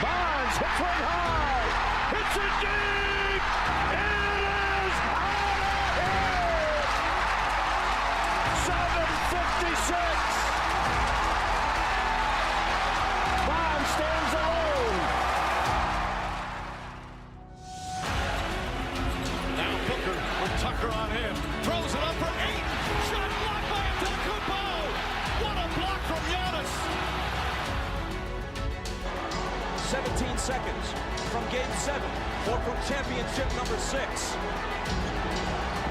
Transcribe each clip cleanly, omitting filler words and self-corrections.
Bonds hits one high. Hits it deep. It is out of here. 7:56. Bonds stands alone. Now Booker with Tucker on him. Throws it up for 8. Shot blocked by Antetokounmpo. What a block from Giannis. 17 seconds from Game 7 for championship number 6.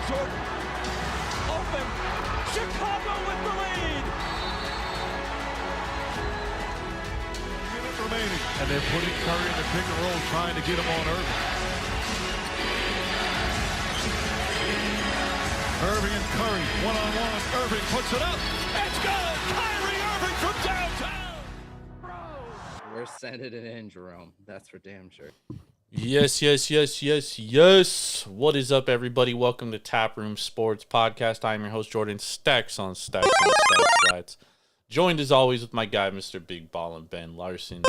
Jordan, open, Chicago with the lead. Minute remaining. And they're putting Curry in the pick and roll, trying to get him on Irving. Irving and Curry, one-on-one. Irving puts it up. It's good! Kyrie Irving from downtown! We're sending it in, Jerome. That's for damn sure. Yes. What is up, everybody? Welcome to Taproom Sports Podcast. I'm your host, Jordan. Stacks on stacks on stacks flats. Joined as always with my guy, Mr. Big Ball and Ben Larson.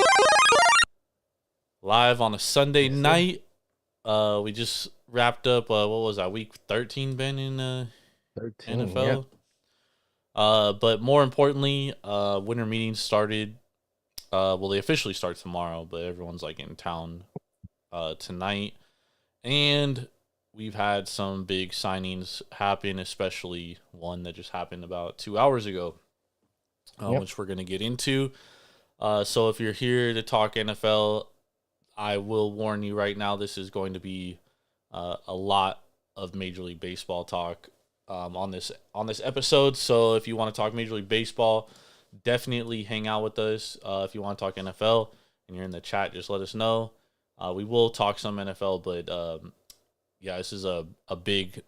Live on a Sunday night. We just wrapped up, what was that, week 13, Ben, in 13, NFL? Yeah. But more importantly, winter meetings started. Well, they officially start tomorrow, but everyone's like in town tonight. And we've had some big signings happen, especially one that just happened about 2 hours ago, which we're going to get into. So if you're here to talk NFL, I will warn you right now, this is going to be a lot of Major League Baseball talk on this episode. So if you want to talk Major League Baseball, definitely hang out with us. If you want to talk NFL and you're in the chat, just let us know. We will talk some NFL, but this is a big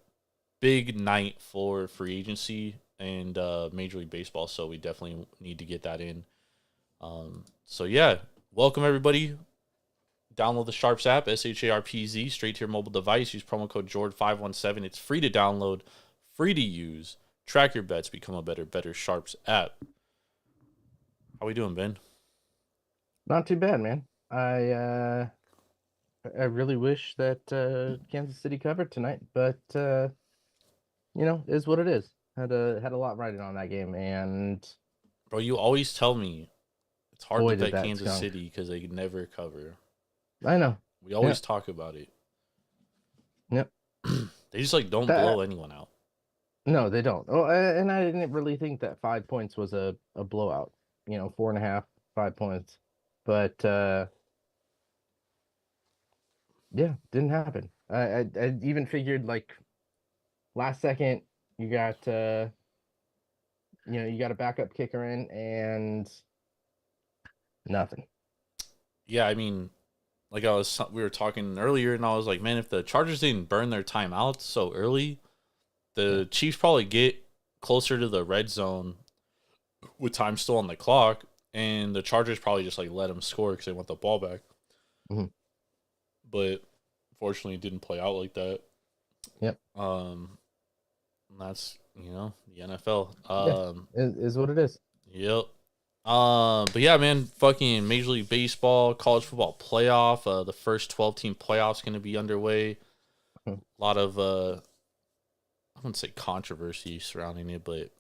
night for free agency and Major League Baseball, so we definitely need to get that in. Welcome everybody. Download the Sharps app, SHARPZ, straight to your mobile device. Use promo code JORD517. It's free to download, free to use. Track your bets, become a better Sharps app. How we doing, Ben? Not too bad, man. I really wish that Kansas City covered tonight, but is what it is. Had a lot riding on that game, and Bro, you always tell me it's hard boy, to did bet that Kansas skunk. City because they never cover. I know. We always talk about it. Yep. They just don't blow anyone out. No, they don't. Oh, and I didn't really think that 5 points was a blowout. 4.5, 5 points, but didn't happen. I even figured last second you got you got a backup kicker in and nothing. Yeah, I mean, we were talking earlier, and I was like, man, if the Chargers didn't burn their timeouts so early, the Chiefs probably get closer to the red zone with time still on the clock, and the Chargers probably just let them score because they want the ball back. Mm-hmm. But fortunately, it didn't play out like that. Yep. That's the NFL. Is what it is. Yep. But yeah, man, fucking Major League Baseball, college football playoff. The first 12-team playoffs going to be underway. A lot of I wouldn't say controversy surrounding it, but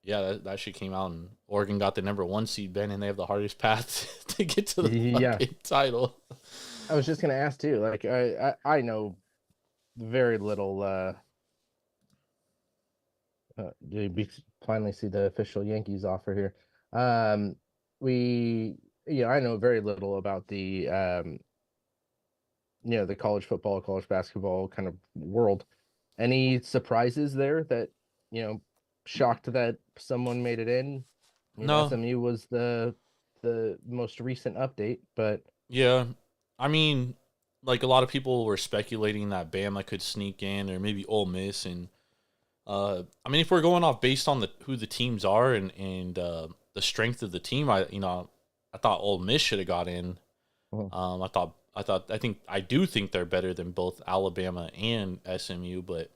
yeah, that shit came out, and Oregon got the number 1 seed, Ben, and they have the hardest path to get to the fucking title. I was just gonna ask too. I know very little. We finally see the official Yankees offer here. I know very little about the the college football, college basketball kind of world. Any surprises there that shocked that someone made it in? No, SMU was the most recent update, but yeah, I mean, a lot of people were speculating that Bama could sneak in, or maybe Ole Miss, and I mean, if we're going off based on who the teams are and the strength of the team, I thought Ole Miss should have got in. I do think they're better than both Alabama and SMU, but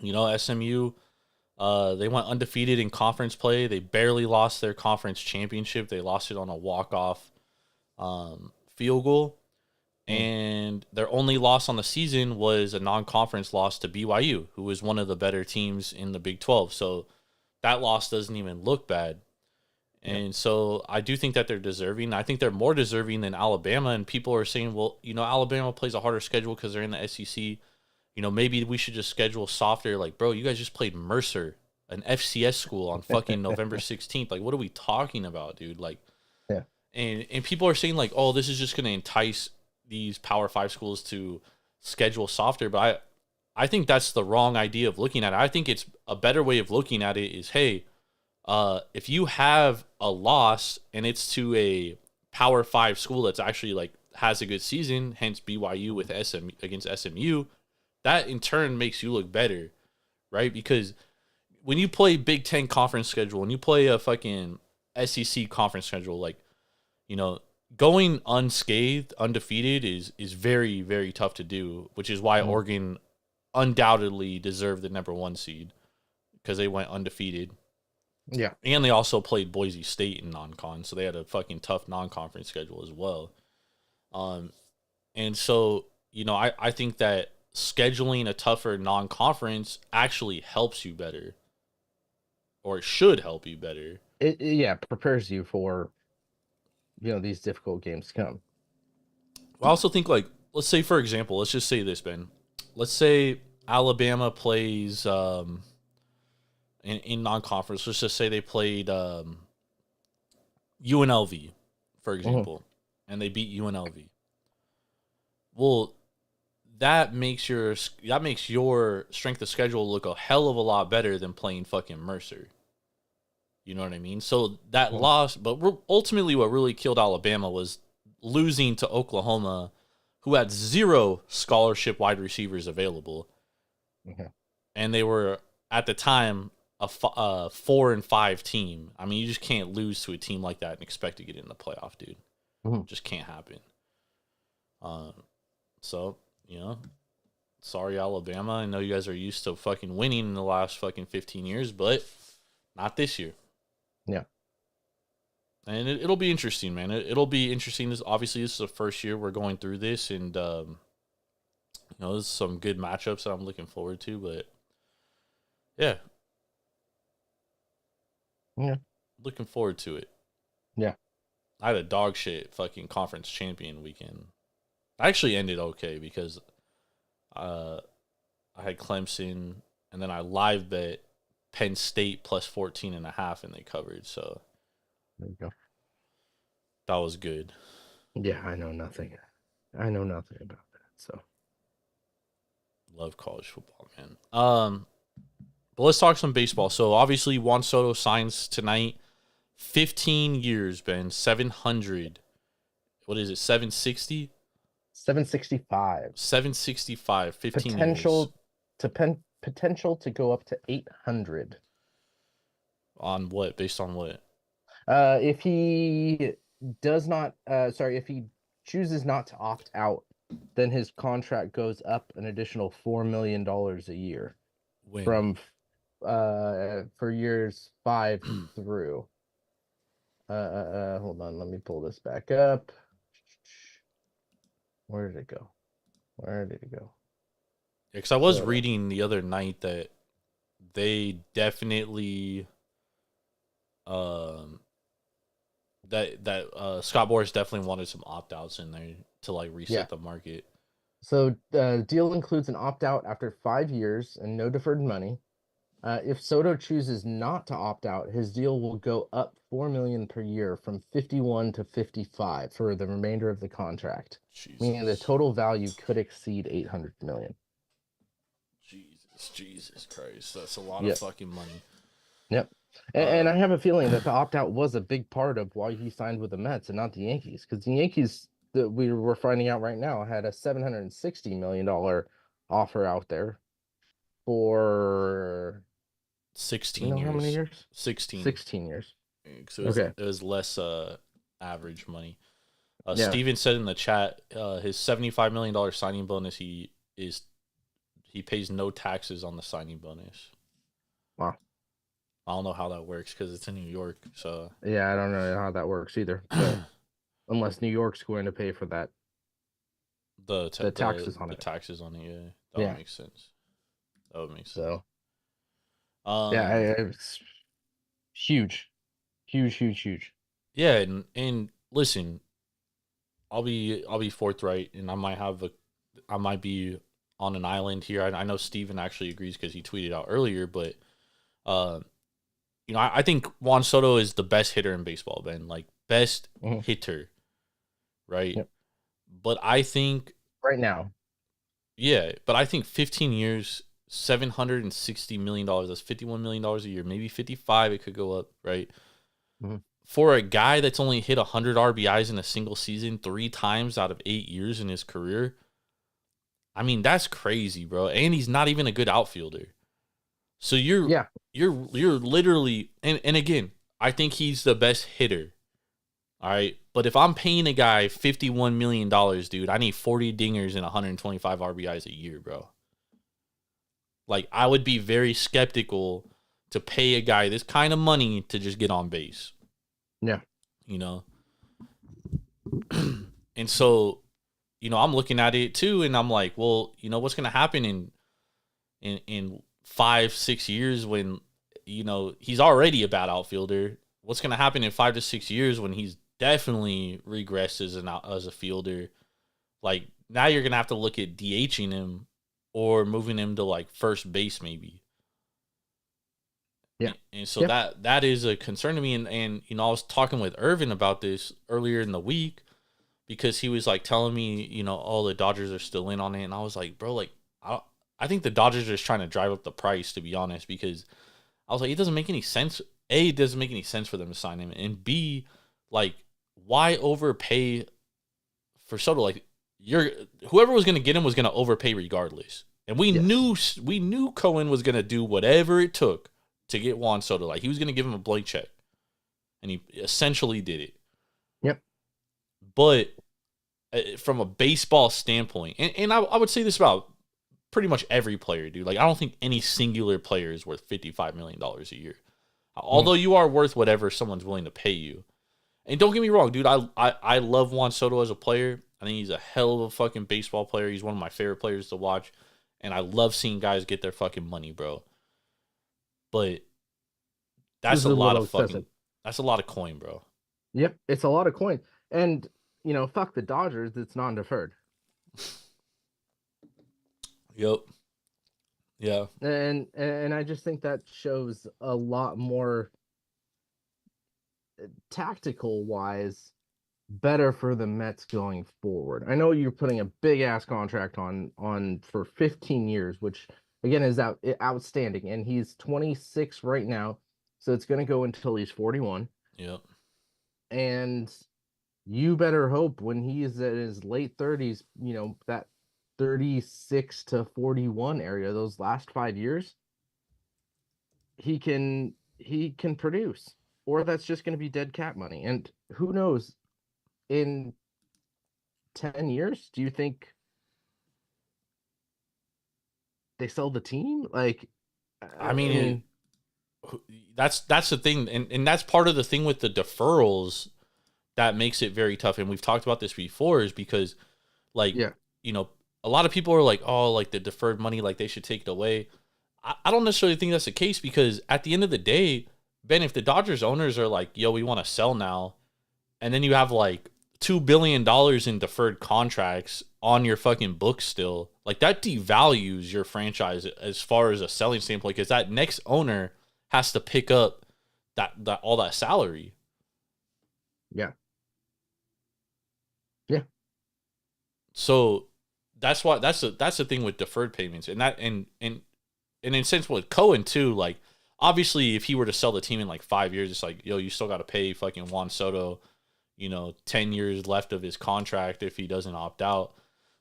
SMU, they went undefeated in conference play. They barely lost their conference championship. They lost it on a walk-off field goal. And their only loss on the season was a non-conference loss to BYU, who was one of the better teams in the Big 12. So that loss doesn't even look bad. And so I do think that they're deserving. I think they're more deserving than Alabama. And people are saying, well, Alabama plays a harder schedule because they're in the SEC. Maybe we should just schedule softer. Like, bro, you guys just played Mercer, an FCS school, on fucking November 16th. Like, what are we talking about, dude? Like, Yeah. And people are saying, like, oh, this is just going to entice these Power 5 schools to schedule softer, but I think that's the wrong idea of looking at it. I think it's a better way of looking at it is, hey, if you have a loss and it's to a Power 5 school that's actually like has a good season, hence BYU with against SMU, that in turn makes you look better, right? Because when you play Big Ten conference schedule, when you play a fucking SEC conference schedule, like, going unscathed, undefeated is very, very tough to do, which is why Oregon undoubtedly deserved the number 1 seed because they went undefeated. Yeah. And they also played Boise State in non-con, so they had a fucking tough non-conference schedule as well. And so, I think that scheduling a tougher non-conference actually helps you better, or it should help you better. It prepares you for these difficult games to come. I also think, like, let's say, for example, let's just say this, Ben. Let's say Alabama plays in non-conference. Let's just say they played UNLV, for example, and they beat UNLV. Well, that makes your strength of schedule look a hell of a lot better than playing fucking Mercer. You know what I mean? So that loss, but ultimately what really killed Alabama was losing to Oklahoma, who had 0 scholarship wide receivers available. And they were, at the time, a 4-5 team. I mean, you just can't lose to a team like that and expect to get in the playoff, dude. Just can't happen. So, sorry, Alabama. I know you guys are used to fucking winning in the last fucking 15 years, but not this year. Yeah. And it'll be interesting, man. It'll be interesting. This is the first year we're going through this, and there's some good matchups that I'm looking forward to. But yeah, looking forward to it. Yeah, I had a dog shit fucking conference champion weekend. I actually ended okay because I had Clemson, and then I live bet Penn State plus 14.5, and they covered. So there you go. That was good. Yeah, I know nothing about that. So love college football, man. But let's talk some baseball. So obviously Juan Soto signs tonight. 15 years, Ben. 700. What is it? 760? 765. 765. 15 Potential to go up to 800. On what? Based on what? If he if he chooses not to opt out, then his contract goes up an additional $4 million a year. When? From for years 5 through. Hold on, let me pull this back up. Where did it go? Because I was reading the other night that they definitely Scott Boras definitely wanted some opt-outs in there to like reset the market. So the deal includes an opt-out after 5 years and no deferred money. If Soto chooses not to opt out, his deal will go up $4 million per year from 51 to 55 for the remainder of the contract, meaning the total value could exceed $800 million. Jesus Christ, that's a lot of fucking money. Yep. And I have a feeling that the opt-out was a big part of why he signed with the Mets and not the Yankees, because the Yankees, that we were finding out right now, had a $760 million offer out there for 16 years. How many years? 16 years. So it was less average money. Steven said in the chat, his $75 million signing bonus, he pays no taxes on the signing bonus. Wow. I don't know how that works because it's in New York. So yeah, I don't know how that works either. unless New York's going to pay for that. The taxes on the it. taxes on it, yeah. That Yeah. would make sense. That would make sense. So Um, yeah, it's huge, huge. yeah, and listen, I'll be forthright, and I might be on an island here. I know Steven actually agrees because he tweeted out earlier, but I think Juan Soto is the best hitter in baseball, Ben. Like best hitter, right? Yep. But I think Right now, yeah, but I think 15 years, $760 million, that's $51 million a year, maybe 55, it could go up, right? Mhm. For a guy that's only hit 100 RBIs in a single season 3 times out of 8 years in his career, I mean, that's crazy, bro. And he's not even a good outfielder. So you're literally, and again, I think he's the best hitter. All right. But if I'm paying a guy $51 million, dude, I need 40 dingers and 125 RBIs a year, bro. Like, I would be very skeptical to pay a guy this kind of money to just get on base. Yeah. You know? And so, I'm looking at it too, and I'm like, well, what's going to happen in 5-6 years when, he's already a bad outfielder? What's going to happen in 5 to 6 years when he's definitely regresses as a fielder? Like, now you're going to have to look at DHing him or moving him to like first base maybe. Yeah. And so that is a concern to me. And I was talking with Irvin about this earlier in the week because he was like telling me, the Dodgers are still in on it. And I was like, bro, like, I think the Dodgers are just trying to drive up the price, to be honest, because I was like, it doesn't make any sense. A, it doesn't make any sense for them to sign him. And B, like, why overpay for Soto? Like, whoever was going to get him was going to overpay regardless. And we knew Cohen was going to do whatever it took to get Juan Soto. Like, he was going to give him a blank check. And he essentially did it. Yep. But from a baseball standpoint, and I would say this about pretty much every player, dude. Like, I don't think any singular player is worth $55 million a year. Although you are worth whatever someone's willing to pay you. And don't get me wrong, dude. I love Juan Soto as a player. I think he's a hell of a fucking baseball player. He's one of my favorite players to watch. And I love seeing guys get their fucking money, bro. But that's a lot of fucking... That's a lot of coin, bro. Yep, it's a lot of coin. And, fuck the Dodgers, it's non-deferred. Yep. Yeah. And I just think that shows a lot more tactical wise better for the Mets going forward. I know you're putting a big ass contract on for 15 years, which again is outstanding, and he's 26 right now, so it's going to go until he's 41. Yep. And you better hope when he is at his late 30s, that 36 to 41 area, those last 5 years, he can produce, or that's just going to be dead cat money. And who knows, in 10 years, do you think they sell the team? Like, I mean that's the thing, and that's part of the thing with the deferrals that makes it very tough. And we've talked about this before, is because, like, a lot of people are like, oh, like the deferred money, like they should take it away. I don't necessarily think that's the case, because at the end of the day, Ben, if the Dodgers owners are like, yo, we want to sell now, and then you have like $2 billion in deferred contracts on your fucking books still, like that devalues your franchise as far as a selling standpoint, because that next owner has to pick up that all that salary. Yeah. So that's why that's the thing with deferred payments, and in a sense with Cohen too. Like, obviously, if he were to sell the team in like 5 years, it's like, yo, you still got to pay fucking Juan Soto, 10 years left of his contract if he doesn't opt out.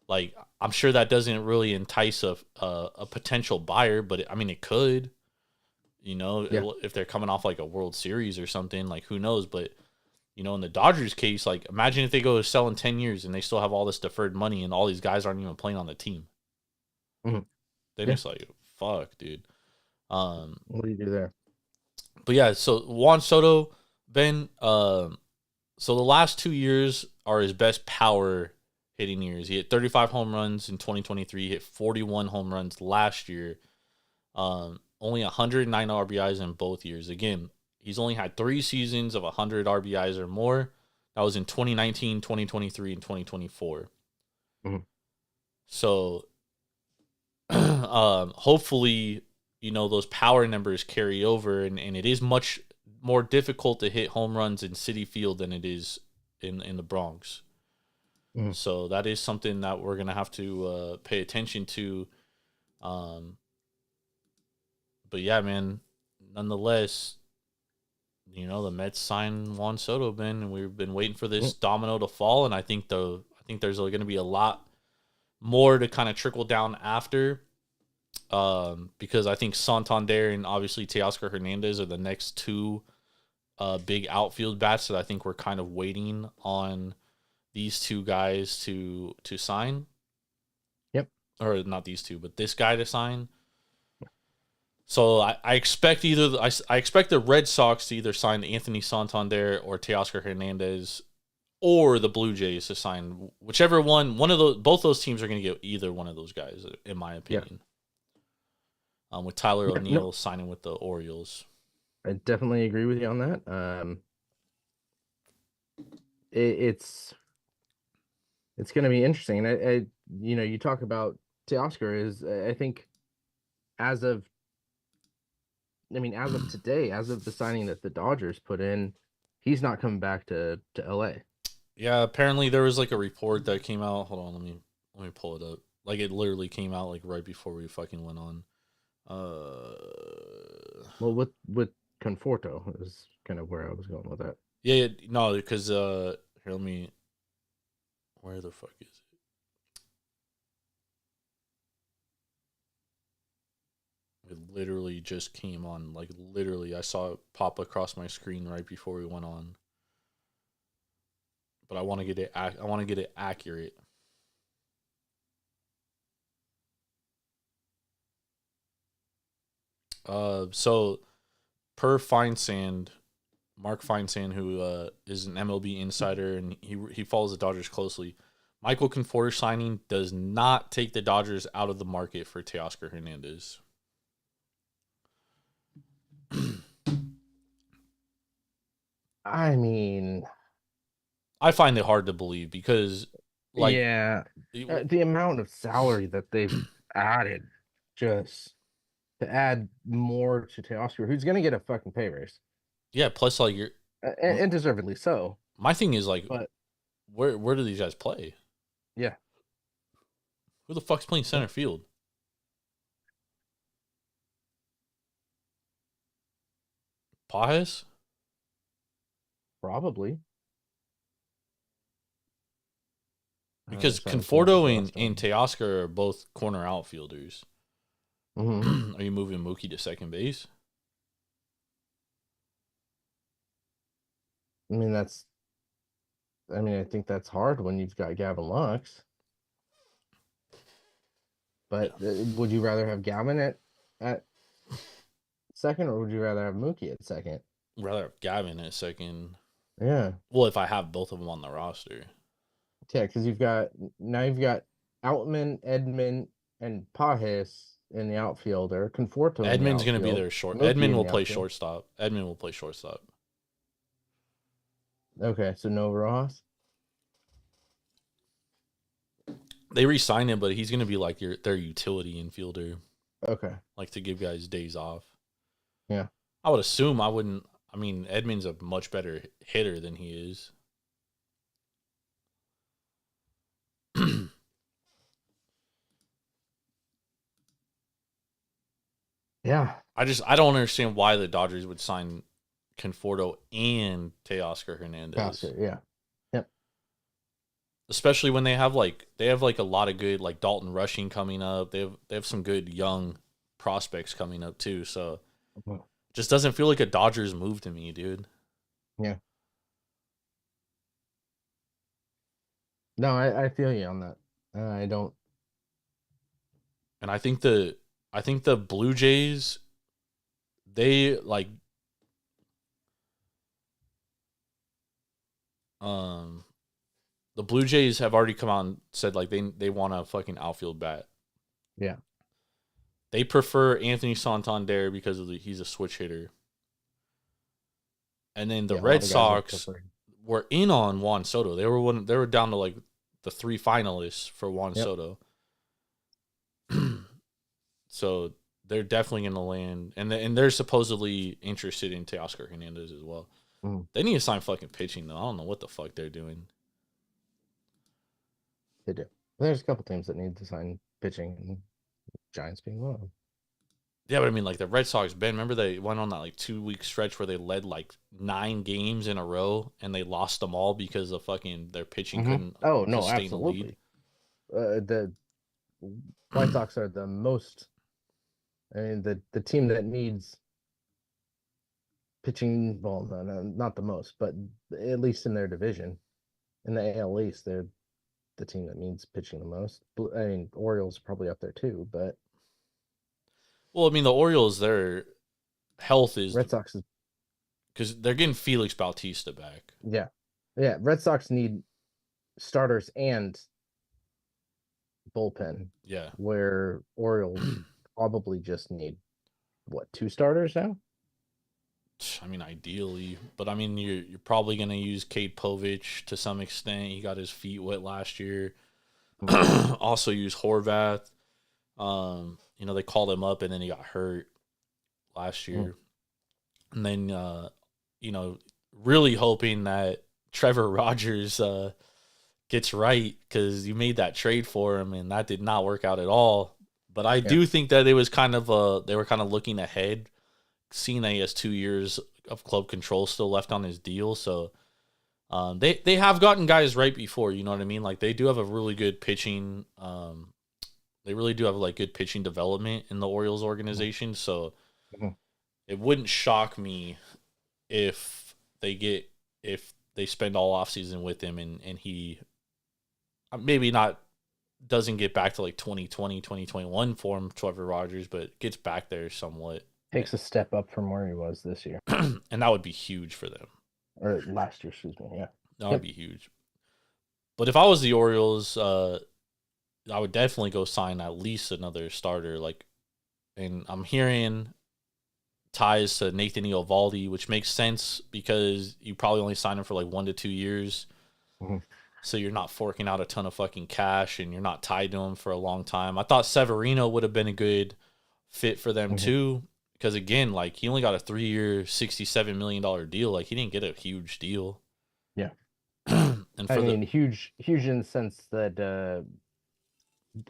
Like, I'm sure that doesn't really entice a potential buyer, but I mean, it could, if they're coming off like a World Series or something, like, who knows? But, in the Dodgers case, like, imagine if they go to sell in 10 years and they still have all this deferred money and all these guys aren't even playing on the team. Mm-hmm. Then it's like, fuck, dude. What do you do there? But yeah, so Juan Soto, Ben, So the last 2 years are his best power hitting years. He hit 35 home runs in 2023. He hit 41 home runs last year. Only 109 RBIs in both years. Again, he's only had 3 seasons of 100 RBIs or more. That was in 2019, 2023, and 2024. Mhm. So, hopefully, those power numbers carry over, and it is much more difficult to hit home runs in Citi Field than it is in the Bronx. Mhm. So that is something that we're gonna have to pay attention to. But yeah, man. Nonetheless, the Mets signed Juan Soto, man, and we've been waiting for this domino to fall, and I think there's going to be a lot more to kind of trickle down after, because I think Santander and obviously Teoscar Hernandez are the next 2 big outfield bats that I think we're kind of waiting on these 2 guys to sign. Yep. Or not these 2, but this guy to sign. So I expect I expect the Red Sox to either sign Anthony Santander or Teoscar Hernandez, or the Blue Jays to sign whichever one. Both those teams are going to get either one of those guys, in my opinion. Yeah. With Tyler O'Neill signing with the Orioles. I definitely agree with you on that. It's going to be interesting. You talk about Teoscar I think as of today, as of the signing that the Dodgers put in, he's not coming back to LA. Yeah, apparently there was like a report that came out. Hold on, let me pull it up. Like it literally came out like right before we fucking went on. Well, with Conforto is kind of where I was going with that. Yeah, no, because here, where the fuck is it? It literally just came on. Like literally, I saw it pop across my screen right before we went on. But I want to get it. I want to get it accurate. So per Feinsand, Mark Feinsand, who is an MLB insider and he follows the Dodgers closely, Michael Conforto signing does not take the Dodgers out of the market for Teoscar Hernandez. I mean, I find it hard to believe because, like, the amount of salary that they've added, just to add more to Teoscar, who's going to get a fucking pay raise. Yeah, plus like and deservedly so. My thing is like, but where do these guys play? Yeah, who the fuck's playing center field? Pages? Probably. Because Conforto and Teoscar are both corner outfielders. Mm-hmm. Are you moving Mookie to second base? I think that's hard when you've got Gavin Lux. But would you rather have Gavin at second, or would you rather have Mookie at second? I'd rather have Gavin at second. Yeah. Well, if I have both of them on the roster. Yeah, because you've got Outman, Edman, and Pages in the outfielder. Conforto. Edman's going to be their short. Edman will play shortstop. Edman will play shortstop. Okay, so no Rojas. They re-signed him, but he's going to be like their utility infielder. Okay. Like to give guys days off. Yeah. I would assume Edman's a much better hitter than he is. Yeah. I don't understand why the Dodgers would sign Conforto and Teoscar Hernandez. Yeah. Yep. Especially when they have a lot of good like Dalton Rushing coming up. They have some good young prospects coming up too. So just doesn't feel like a Dodgers move to me, dude. Yeah. No, I feel you on that. I don't. And I think the Blue Jays, they the Blue Jays have already come out and said like they want a fucking outfield bat. Yeah. They prefer Anthony Santander because he's a switch hitter. And then the Yeah, a lot Red of guys Sox prefer- were in on Juan Soto. They were down to like the 3 finalists for Juan Yep. Soto. So they're definitely going to land, and they're supposedly interested in Teoscar Hernandez as well. Mhm. They need to sign fucking pitching though. I don't know what the fuck they're doing. They do. There's a couple teams that need to sign pitching, and Giants being one of them. Yeah, but I mean, like the Red Sox, Ben, remember they went on that like 2-week stretch where they led like 9 games in a row and they lost them all because of fucking their pitching couldn't Oh no, sustain the lead. absolutely. The White Sox are the most. I mean, the team that needs pitching. Well, no, not the most, but at least in their division, in the AL East, they're the team that needs pitching the most. I mean, Orioles are probably up there too, but Well, I mean, the Orioles, their health is Red Sox is because they're getting Felix Bautista back. yeah. Red Sox need starters and bullpen, Yeah. where Orioles probably just need 2 starters now? I mean, ideally, but I mean, you're probably gonna use Cade Povich to some extent. He got his feet wet last year. Also use Horvath. You know, they called him up and then he got hurt last year. And then you know, really hoping that Trevor Rogers gets right, because you made that trade for him and that did not work out at all. But I do think that it was kind of they were kind of looking ahead, seeing that he has 2 years of club control still left on his deal. So they have gotten guys right before, you know what I mean? Like they do have a really good pitching. They really do have like good pitching development in the Orioles organization. So it wouldn't shock me if they spend all offseason with him and he maybe not doesn't get back to like 2020, 2021 form, Trevor Rogers, but gets back there somewhat. Takes a step up from where he was this year. And that would be huge for them. Or last year, excuse me. Yeah. That would be huge. But if I was the Orioles, I would definitely go sign at least another starter. Like, and I'm hearing ties to Nathan Eovaldi, which makes sense because you probably only sign him for like 1 to 2 years. So you're not forking out a ton of fucking cash and you're not tied to him for a long time. I thought Severino would have been a good fit for them too. Because again, like he only got a 3-year, $67 million deal. Like he didn't get a huge deal. Yeah. And for I mean, huge in the sense that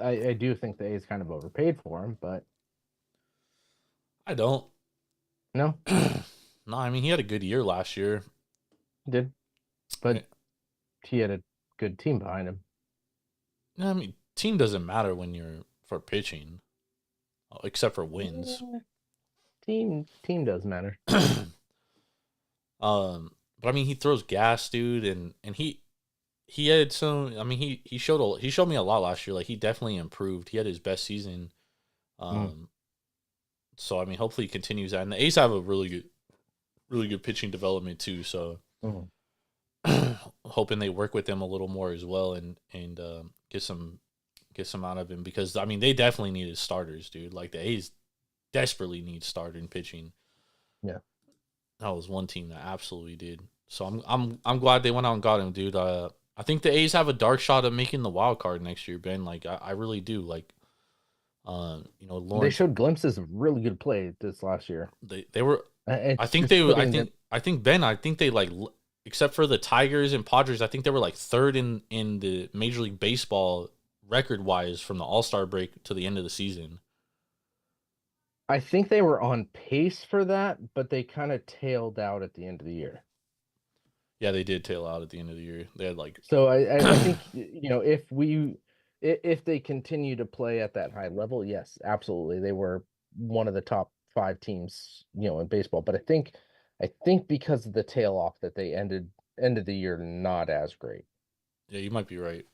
I do think the A's kind of overpaid for him, but I don't. no, No, I mean he had a good year last year. he did. But he had a good team behind him. No, I mean team doesn't matter when you're for pitching, except for wins. Team does matter. But I mean he throws gas, dude, and he had some. I mean he showed me a lot last year. Like he definitely improved. He had his best season. So I mean hopefully he continues that. And the A's have a really good pitching development too. So hoping they work with them a little more as well and get some out of him, because I mean they definitely needed starters, dude. Like the A's desperately need starter in pitching. Yeah. That was one team that absolutely did. So I'm glad they went out and got him, dude. I think the A's have a dark shot of making the wild card next year, Ben. Like I really do. Like you know, Lawrence, They showed glimpses of really good play this last year. they were It's I think just they putting them- I think they like, except for the Tigers and Padres, I think they were like third in the Major League Baseball record wise from the All-Star break to the end of the season. I think they were on pace for that, but they kind of tailed out at the end of the year. Yeah, they did tail out at the end of the year. They had like So I think, you know, if they continue to play at that high level, yes, absolutely, they were one of the top 5 teams, you know, in baseball. But I think because of the tail off that they ended the year not as great. Yeah, you might be right.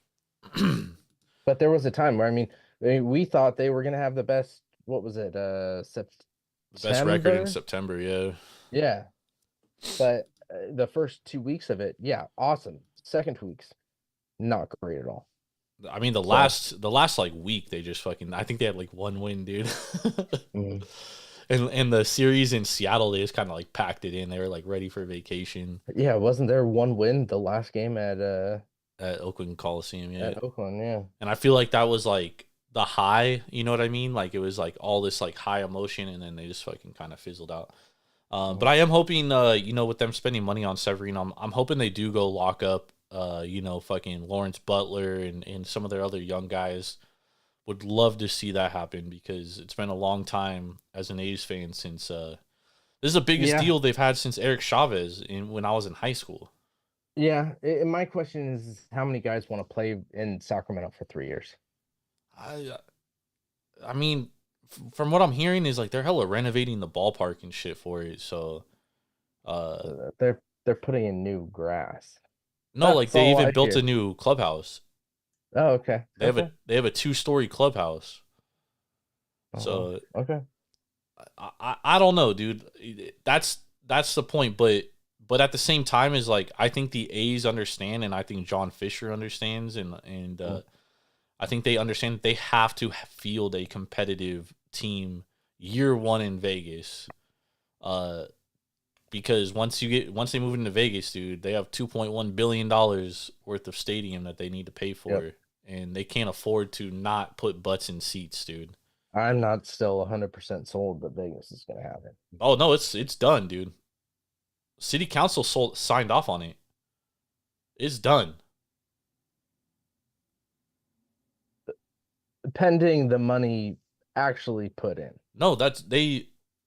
But there was a time where I mean, we thought they were going to have the best. What was it? The best record in September. Yeah. Yeah. But the first 2 weeks of it, yeah, awesome. Second 2 weeks, not great at all. I mean, the last like week, they just fucking. I think they had like one win, dude. Mm. And the series in Seattle, they just kind of like packed it in. They were like ready for vacation Yeah, wasn't there one win the last game at Oakland Coliseum. Yeah, Oakland? Yeah. and I feel like that was like the high. You know what I mean? Like it was like all this like high emotion, and then they just fucking kind of fizzled out. But I am hoping, with them spending money on Severino, I'm hoping they do go lock up, fucking Lawrence Butler and some of their other young guys. Would love to see that happen because it's been a long time as an A's fan since this is the biggest deal they've had since Eric Chavez when I was in high school. Yeah, and my question is, how many guys want to play in Sacramento for 3 years? I mean, from what I'm hearing is like they're hella renovating the ballpark and shit for it. So, They're putting in new grass. no, That's like they all even I built hear. a new clubhouse. Oh, okay. They have a 2-story clubhouse. Oh, So okay. I don't know, dude. That's the point, but at the same time is like I think the A's understand, and I think John Fisher understands, and I think they understand that they have to field a competitive team year one in Vegas. Because once they move into Vegas, dude, they have $2.1 billion worth of stadium that they need to pay for, and they can't afford to not put butts in seats, dude. I'm not still 100% sold that Vegas is going to happen. Oh no, it's done, dude. City Council signed off on it. It's done. Pending the money actually put in. No, that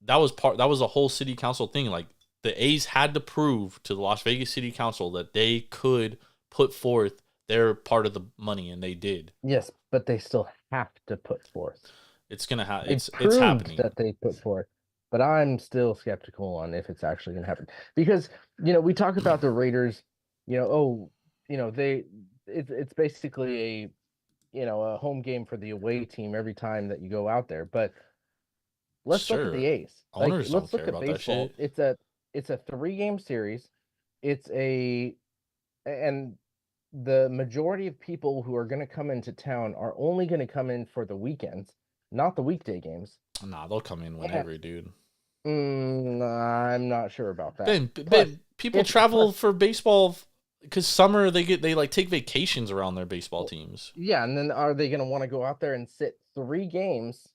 was a whole City Council thing. Like the A's had to prove to the Las Vegas City Council that they could put forth their part of the money, and they did. Yes, but they still have to put forth. It's gonna happen. It's proved happening. that they put forth, but I'm still skeptical on if it's actually going to happen because we talk about the Raiders. It's basically a home game for the away team every time that you go out there. But let's look at the A's. Owners let's don't look care at about that baseball. shit. It's a 3-game series. And the majority of people who are going to come into town are only going to come in for the weekends, not the weekday games. Nah, they'll come in whenever, dude. I'm not sure about that. Ben, people travel for baseball because summer they like take vacations around their baseball teams. Yeah, and then are they going to want to go out there and sit 3 games?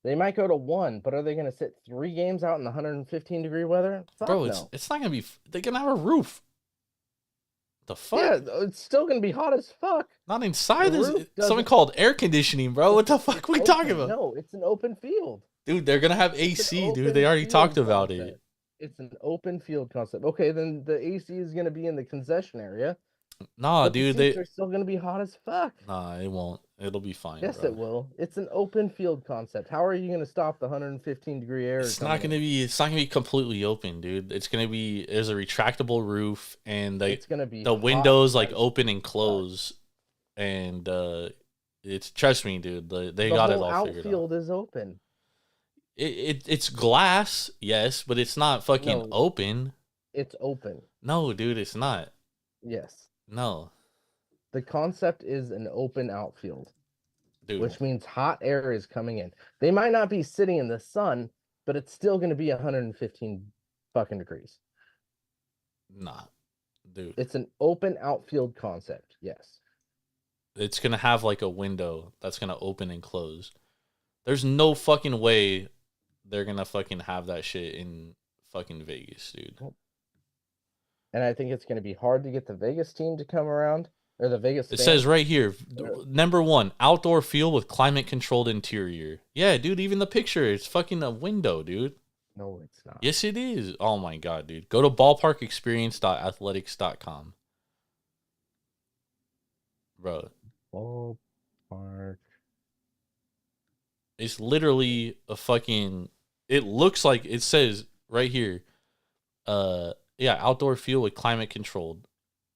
They might go to 1, but are they going to sit 3 games out in the 115-degree weather? Bro, it's not going to be. They're going to have a roof. The fuck? Yeah, it's still going to be hot as fuck. Not inside. There's something called air conditioning, bro. What the fuck are we talking about? No, it's an open field. Dude, they're going to have AC, dude. They already talked about it. It's an open field concept. Okay, then the AC is going to be in the concession area. Nah, dude, they're still going to be hot as fuck. Nah, it won't. It'll be fine. Yes, bro. It will. It's an open field concept. How are you going to stop the 115-degree air? It's not going to be completely open, dude. It's going to be there's a retractable roof, and it's going to be the windows like open and close, and it's trust me, dude. They got it all figured out. The outfield is open. It's glass, yes, but it's not fucking open. It's open. No, dude, it's not. Yes. No. The concept is an open outfield, dude, which means hot air is coming in. They might not be sitting in the sun, but it's still going to be 115 fucking degrees. Nah, dude. It's an open outfield concept. Yes. It's going to have like a window that's going to open and close. There's no fucking way they're going to fucking have that shit in fucking Vegas, dude. And I think it's going to be hard to get the Vegas team to come around. Or the Vegas. It says right here, number 1, outdoor field with climate controlled interior. Yeah, dude, even the picture, it's fucking a window, dude. No, it's not. Yes, it is. Oh my god, dude. Go to ballparkexperience.athletics.com. Bro. Ballpark. It's literally a fucking. It looks like it says right here. Outdoor field with climate controlled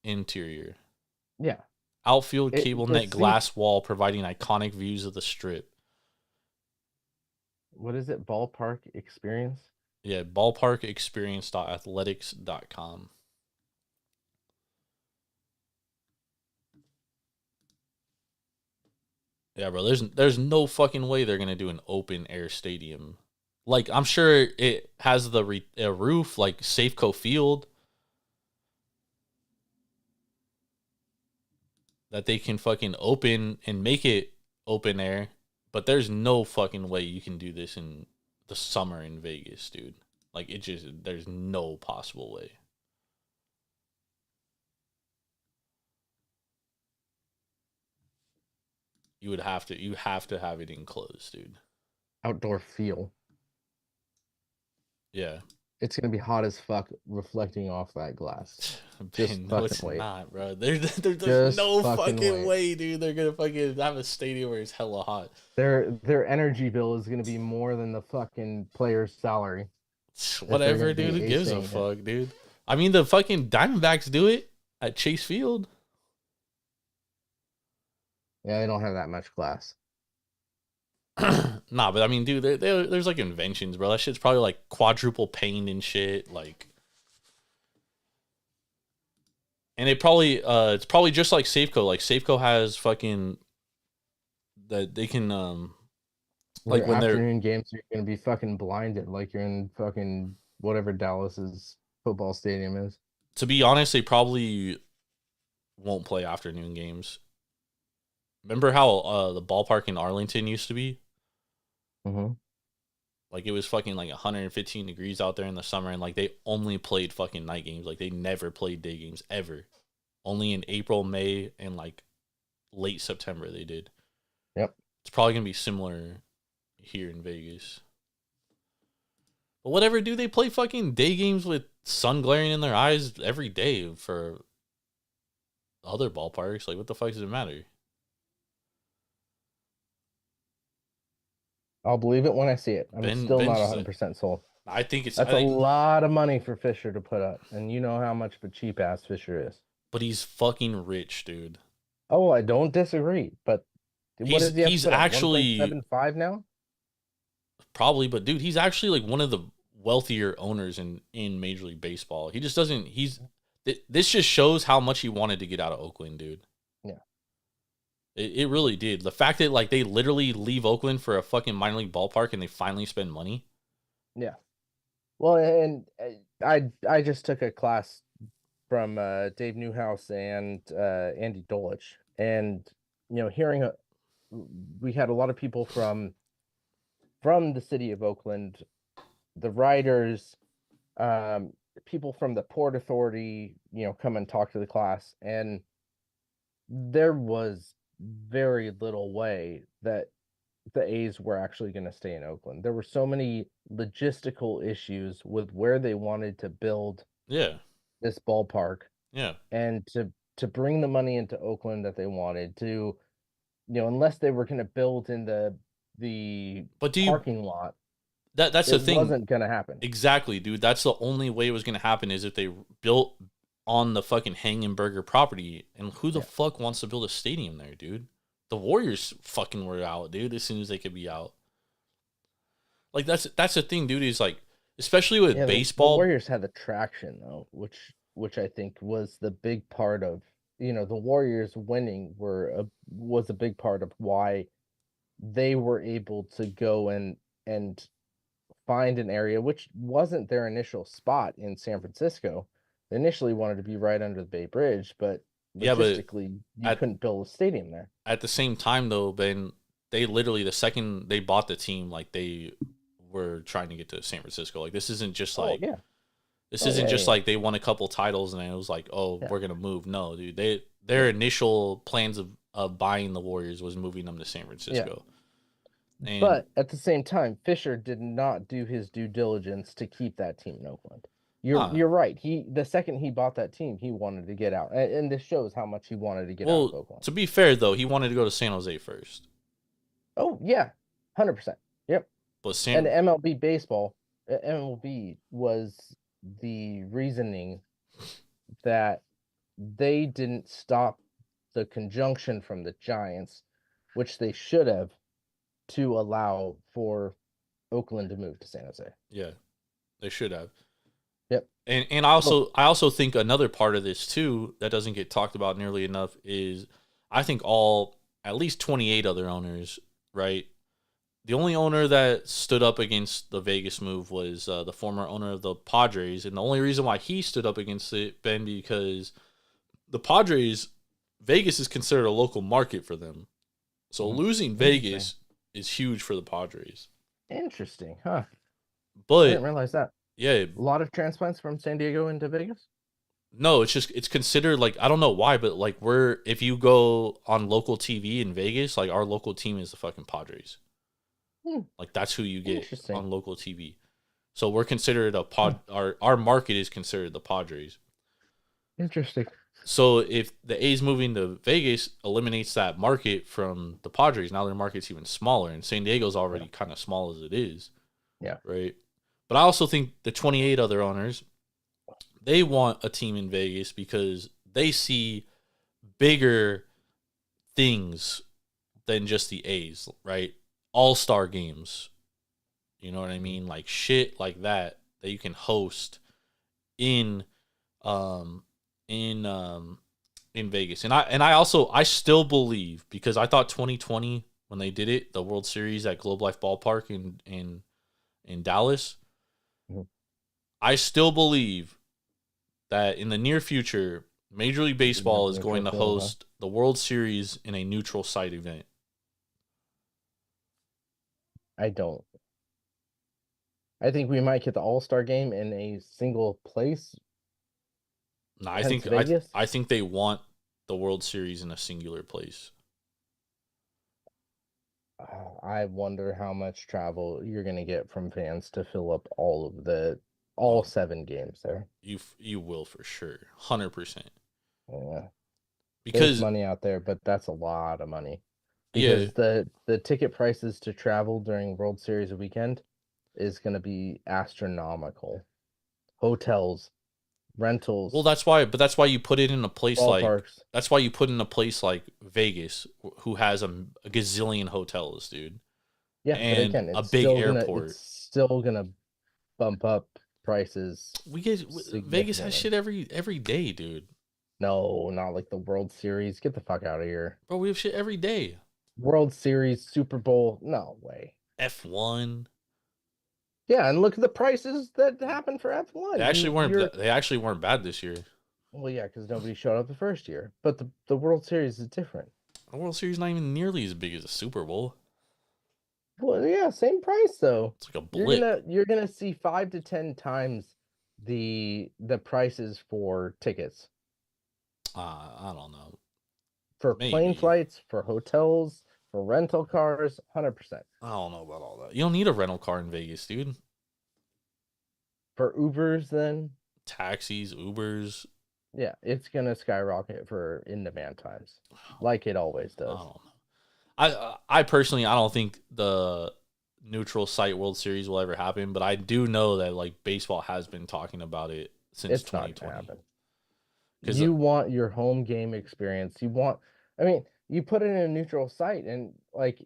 interior. Yeah. Outfield cable net glass wall providing iconic views of the strip. What is it? Ballpark Experience? Yeah, ballparkexperience.athletics.com. Yeah, bro. There's no fucking way they're gonna do an open air stadium. Like, I'm sure it has a roof like Safeco Field that they can fucking open and make it open air, but there's no fucking way you can do this in the summer in Vegas, dude. Like, there's no possible way. You have to have it enclosed, dude. Outdoor feel. Yeah. It's gonna be hot as fuck, reflecting off that glass. Just No, fucking it's wait. not, bro. There's Just no fucking fucking wait. way, dude. They're gonna fucking have a stadium where it's hella hot. Their energy bill is gonna be more than the fucking player's salary. Whatever, gonna be dude. Who gives a acing it. fuck, dude? I mean, the fucking Diamondbacks do it at Chase Field. Yeah, they don't have that much glass. Nah, but I mean, dude, there's like inventions, bro. That shit's probably like quadruple pane and shit, like. And it's probably just like Safeco. Like, Safeco has fucking that they can like Your when they're afternoon games, you're gonna be fucking blinded, like you're in fucking whatever Dallas's football stadium is. to be honest, they probably won't play afternoon games. Remember how the ballpark in Arlington used to be? Mm-hmm. Like, it was fucking like 115 degrees out there in the summer, and like they only played fucking night games. Like, they never played day games ever. Only in April, May, and like late September they did. Yep. It's probably gonna be similar here in Vegas. But whatever, dude, they play fucking day games with sun glaring in their eyes every day for other ballparks. Like, what the fuck does it matter? I'll believe it when I see it. I'm still not Ben's- 100% sold. I think That's a lot of money for Fisher to put up, and you know how much of a cheap ass Fisher is. but he's fucking rich, dude. Oh, I don't disagree, but what does he have he's to put up, actually 1.75 now? Probably, but dude, he's actually like one of the wealthier owners in Major League Baseball. He just doesn't. This just shows how much he wanted to get out of Oakland, dude. Yeah. It really did. The fact that like they literally leave Oakland for a fucking minor league ballpark and they finally spend money. Yeah. Well, and I just took a class from Dave Newhouse and Andy Dolich, and hearing we had a lot of people from the city of Oakland, the writers, people from the Port Authority, come and talk to the class, and there was very little way that the A's were actually going to stay in Oakland. There were so many logistical issues with where they wanted to build Yeah, this ballpark, yeah. and to bring the money into Oakland that they wanted to, unless they were going to build in the But do you? parking lot, That's the it thing. wasn't going to happen. Exactly, dude. That's the only way it was gonna happen is if they built on the fucking Hangenberger property. And who the fuck wants to build a stadium there, dude? The Warriors fucking were out, dude, as soon as they could be out. Like, that's the thing, dude, is like, especially with Yeah, the baseball. Warriors had the traction though, which I think was the big part of, the Warriors winning was a big part of why they were able to go and find an area which wasn't their initial spot in San Francisco. They initially wanted to be right under the Bay Bridge, but Yeah, but logistically you couldn't build a stadium there. At the same time, though, Ben, they literally, the second they bought the team, like, they were trying to get to San Francisco. Like, this isn't just like, this isn't just like they won a couple titles and it was like, oh, we're gonna move. No, dude, their initial plans of buying the Warriors was moving them to San Francisco. And But at the same time, Fisher did not do his due diligence to keep that team in Oakland. You're right. The second he bought that team, he wanted to get out, and this shows how much he wanted to get out of Oakland. to be fair though, he wanted to go to San Jose first. Oh yeah, 100%. Yep. But And MLB was the reasoning that they didn't stop the conjunction from the Giants, which they should have, to allow for Oakland to move to San Jose. Yeah, they should have. Yep. And I also think another part of this too that doesn't get talked about nearly enough is I think all at least 28 other owners, right? The only owner that stood up against the Vegas move was the former owner of the Padres, and the only reason why he stood up against it, Ben, because the Padres, Vegas is considered a local market for them. So losing Vegas is huge for the Padres. Interesting, huh? I But didn't realize that. yeah, A lot of transplants from San Diego into Vegas. no, it's considered like, I don't know why, but like if you go on local TV in Vegas, like our local team is the fucking Padres. Like that's who you get Interesting. on local TV. So we're considered our market is considered the Padres. Interesting. So if the A's moving to Vegas eliminates that market from the Padres, now their market's even smaller, and San Diego's already kind of small as it is. Yeah. Right. But I also think the 28 other owners, they want a team in Vegas because they see bigger things than just the A's, right? All-star games. You know what I mean? Like shit like that you can host in Vegas. And I still believe, because I thought 2020 when they did it, the World Series at Globe Life Ballpark in Dallas, I still believe that in the near future, Major League Baseball is going to host the World Series in a neutral site event. I don't. I think we might get the All-Star game in a single place. No, Vegas? I think they want the World Series in a singular place. I wonder how much travel you're going to get from fans to fill up all 7 games there. You will for sure, 100%. Yeah. There's Because money out there, but that's a lot of money. Because the ticket prices to travel during World Series weekend is going to be astronomical. Hotels, rentals. well, that's why you put it in a place ballparks. that's why you put in a place like Vegas, who has a gazillion hotels, dude. Yeah, and but again, a it's big still airport. It's still gonna bump up prices. Vegas has significantly. shit every day, dude. No, not like the World Series. Get the fuck out of here. Bro, we have shit every day. World Series, Super Bowl. No way. F1. Yeah, and look at the prices that happened for F1. They actually weren't bad this year. Well, yeah, because nobody showed up the first year. But the World Series is different. The World Series not even nearly as big as a Super Bowl. Well, yeah, same price though. It's like a blip. You're gonna see 5 to 10 times the prices for tickets. I don't know. For Maybe. plane flights, for hotels, for rental cars, 100%. I don't know about all that. You don't need a rental car in Vegas, dude. For Ubers, then Taxis, Ubers. yeah, it's gonna skyrocket for in-demand times, like it always I does. don't know. I personally, I don't think the neutral site World Series will ever happen, but I do know that like baseball has been talking about it since It's not 2020. gonna happen. 'Cause You want your home game experience. You put it in a neutral site, and like,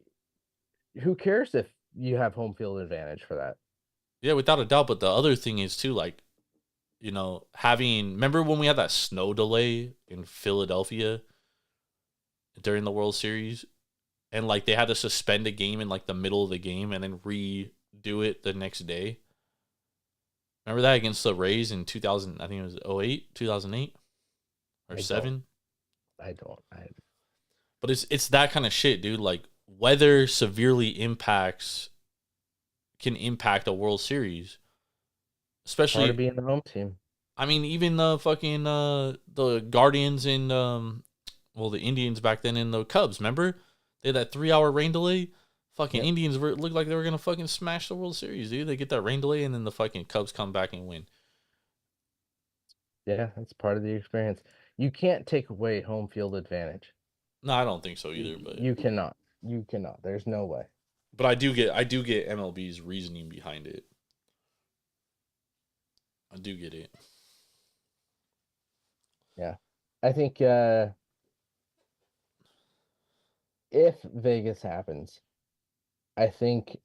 who cares if you have home field advantage for that? yeah, without a doubt. But the other thing is too, like, remember when we had that snow delay in Philadelphia during the World Series, and like they had to suspend a game in like the middle of the game and then redo it the next day. Remember that against the Rays in 2000? I think it was 2008, 2008 or 7. I don't. But it's that kind of shit, dude. Like weather severely can impact a World Series, especially Hard to be in the home team. I mean, even the fucking the Guardians and the Indians back then and the Cubs. Remember they had that 3-hour rain delay. Fucking Indians looked like they were gonna fucking smash the World Series, dude. They get that rain delay and then the fucking Cubs come back and win. Yeah, that's part of the experience. You can't take away home field advantage. No, I don't think so either. But You cannot. There's no way. but I do get MLB's reasoning behind it. I do get it. Yeah, I think if Vegas happens, I think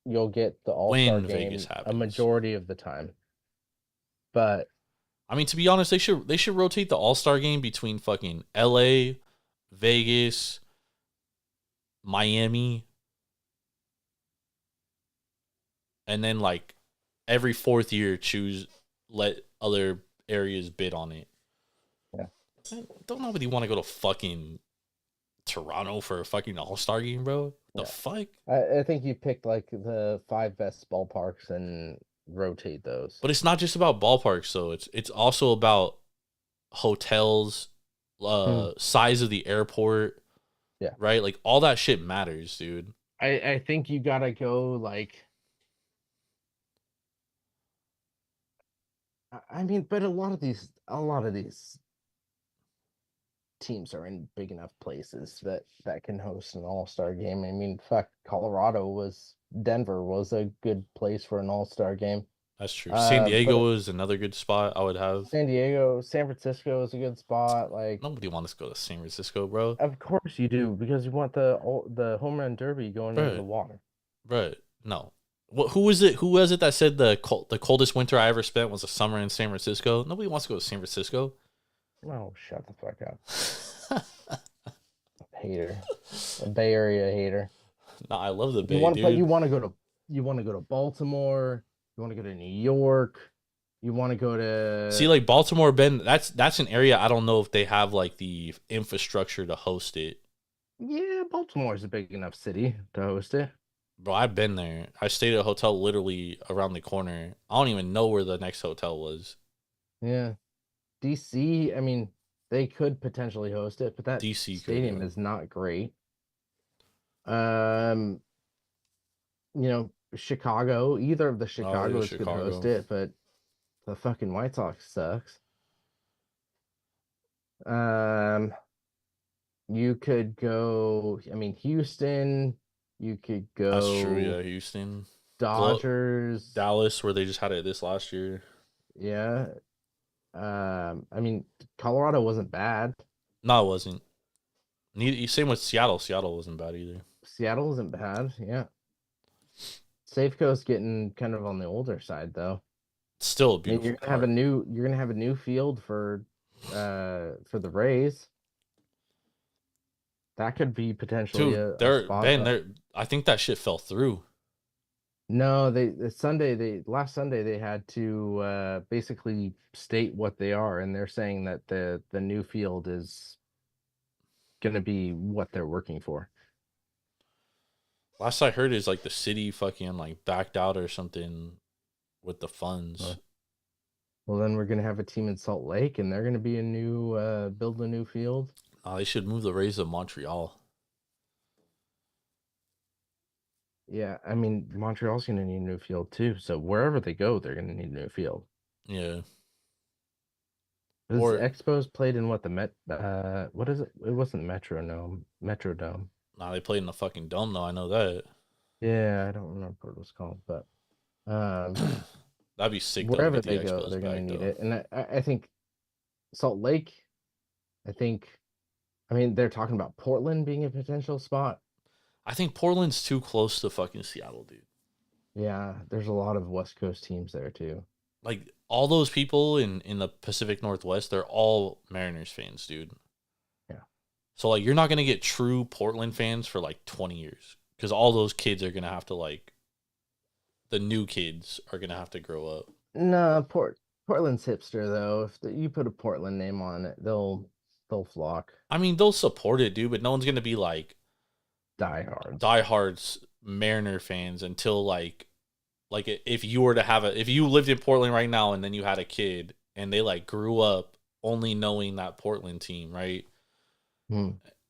you'll get the All-Star When game Vegas a happens. majority of the time. But I mean, to be honest, they should rotate the All-Star game between fucking LA, Vegas, Miami, and then like every 4th year let other areas bid on it. Yeah. Don't nobody want to go to fucking Toronto for a fucking All-Star game, bro? The Yeah. fuck? I think you picked like the 5 best ballparks and rotate those. But it's not just about ballparks, though. It's also about hotels, size of the airport. Yeah. Right? Like all that shit matters, dude. I think you gotta go like. I mean, but a lot of these teams are in big enough places that can host an all-star game. I mean, fuck, Denver was a good place for an all-star game. That's true. San Diego but is another good spot I would have. San Diego, San Francisco is a good spot. Like Nobody wants to go to San Francisco, bro. of course you do, because you want the home run derby going into Right. the water. Bro, no. Who was it? Who was it that said the coldest winter I ever spent was a summer in San Francisco? Nobody wants to go to San Francisco. Oh, shut the fuck up. Hater. A Bay Area hater. No, I love the Bay, But dude. you want to go to Baltimore, you want to go to New York, you want to go to See, like Baltimore, Ben, that's an area I don't know if they have like the infrastructure to host it. Yeah, Baltimore's a big enough city to host it. Bro, I've been there. I stayed at a hotel literally around the corner. I don't even know where the next hotel was. Yeah. DC, I mean, they could potentially host it, but that DC stadium could, is not great. Chicago, either of the Chicagos could host Chicago. it, but the fucking White Sox sucks. You could go, I mean, Houston, you could go That's true, yeah. Houston. Dodgers, Dallas, where they just had it this last year. yeah. I mean, Colorado wasn't bad. No, it wasn't. Same with Seattle. Seattle wasn't bad either. Seattle isn't bad, yeah. Safeco's getting kind of on the older side though. Still a I mean, beautiful you're gonna have a new field for the Rays. That could be potentially Dude, a spot. I think that shit fell through. No, last Sunday they had to basically state what they are, and they're saying that the new field is gonna be what they're working for. Last I heard is like the city fucking like backed out or something with the funds. Well, then we're gonna have a team in Salt Lake, and they're gonna be build a new field. They should move the Rays to Montreal. Yeah, I mean, Montreal's gonna need a new field too. So wherever they go, they're gonna need a new field. Yeah. Because Expos played in what is it? It wasn't Metrodome. Nah, they played in the fucking dome though. I know that. Yeah, I don't remember what it was called, but that'd be sick. Wherever though, they go, they're gonna need it. And I think Salt Lake. I mean, they're talking about Portland being a potential spot. I think Portland's too close to fucking Seattle, dude. Yeah, there's a lot of West Coast teams there too. Like all those people in the Pacific Northwest, they're all Mariners fans, dude. Yeah. So like you're not gonna get true Portland fans for like 20 years. Because all those kids are gonna have to the new kids are gonna have to grow up. No, Portland's hipster though. If you put a Portland name on it, they'll flock. I mean, they'll support it, dude, but no one's gonna be like diehards Mariner fans until like if you were to if you lived in Portland right now and then you had a kid and they like grew up only knowing that Portland team, right?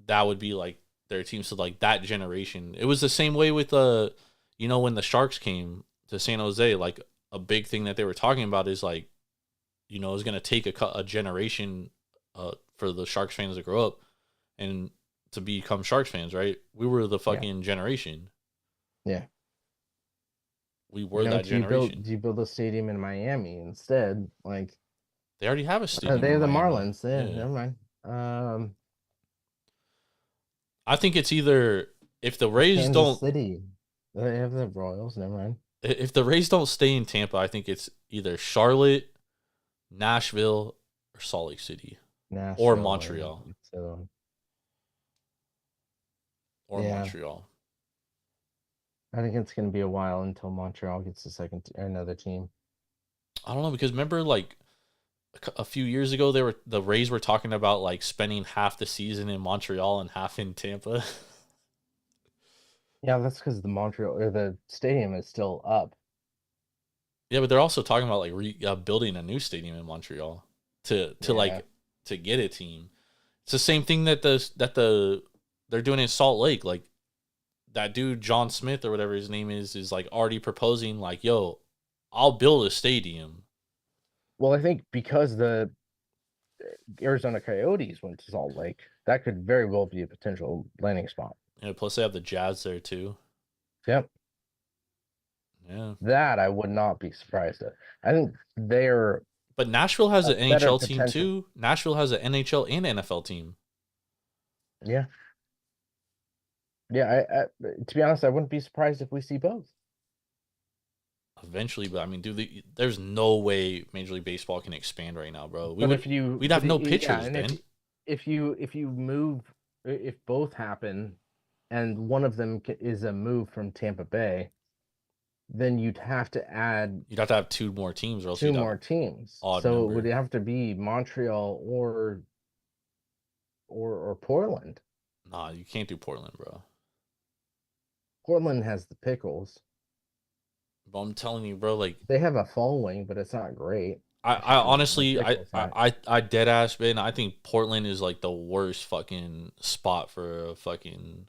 That would be like their team. So like that generation, it was the same way with when the Sharks came to San Jose, like a big thing that they were talking about is like, it's going to take a generation for the Sharks fans to grow up and to become Sharks fans, right? We were the fucking generation. Yeah. We were that generation. Do you build a stadium in Miami instead? Like they already have a stadium. They have the Miami. Marlins. Yeah, never mind. I think it's either if the Rays Kansas don't. City. They have the Royals. Never mind. If the Rays don't stay in Tampa, I think it's either Charlotte, Nashville, or Salt Lake City, or Montreal. or Yeah. Montreal. I think it's going to be a while until Montreal gets another team. I don't know, because remember, like a few years ago, the Rays were talking about like spending half the season in Montreal and half in Tampa. Yeah, that's because the stadium is still up. Yeah, but they're also talking about like building a new stadium in Montreal to Yeah. like to get a team. It's the same thing that they're doing in Salt Lake. Like that dude John Smith or whatever his name is like already proposing like, yo, I'll build a stadium. Well, I think because the Arizona Coyotes went to Salt Lake, that could very well be a potential landing spot. Yeah, plus they have the Jazz there too. Yep. Yeah. That I would not be surprised at. I think they're But Nashville has an better NHL team potential. too. Nashville has an NHL and NFL team. Yeah. Yeah, I to be honest, I wouldn't be surprised if we see both. Eventually, but I mean, dude, there's no way Major League Baseball can expand right now, bro. We'd have no yeah, pitchers, and Ben. if you move, if both happen, and one of them is a move from Tampa Bay, then you'd have to add You'd have to have two more teams, or else two you'd have more teams. odd So number. it would have to be Montreal or Portland. Nah, you can't do Portland, bro. Portland has the pickles. But I'm telling you, bro, like They have a following, but it's not great. I honestly, Pickles, I dead ass, man. I think Portland is like the worst fucking spot for a fucking,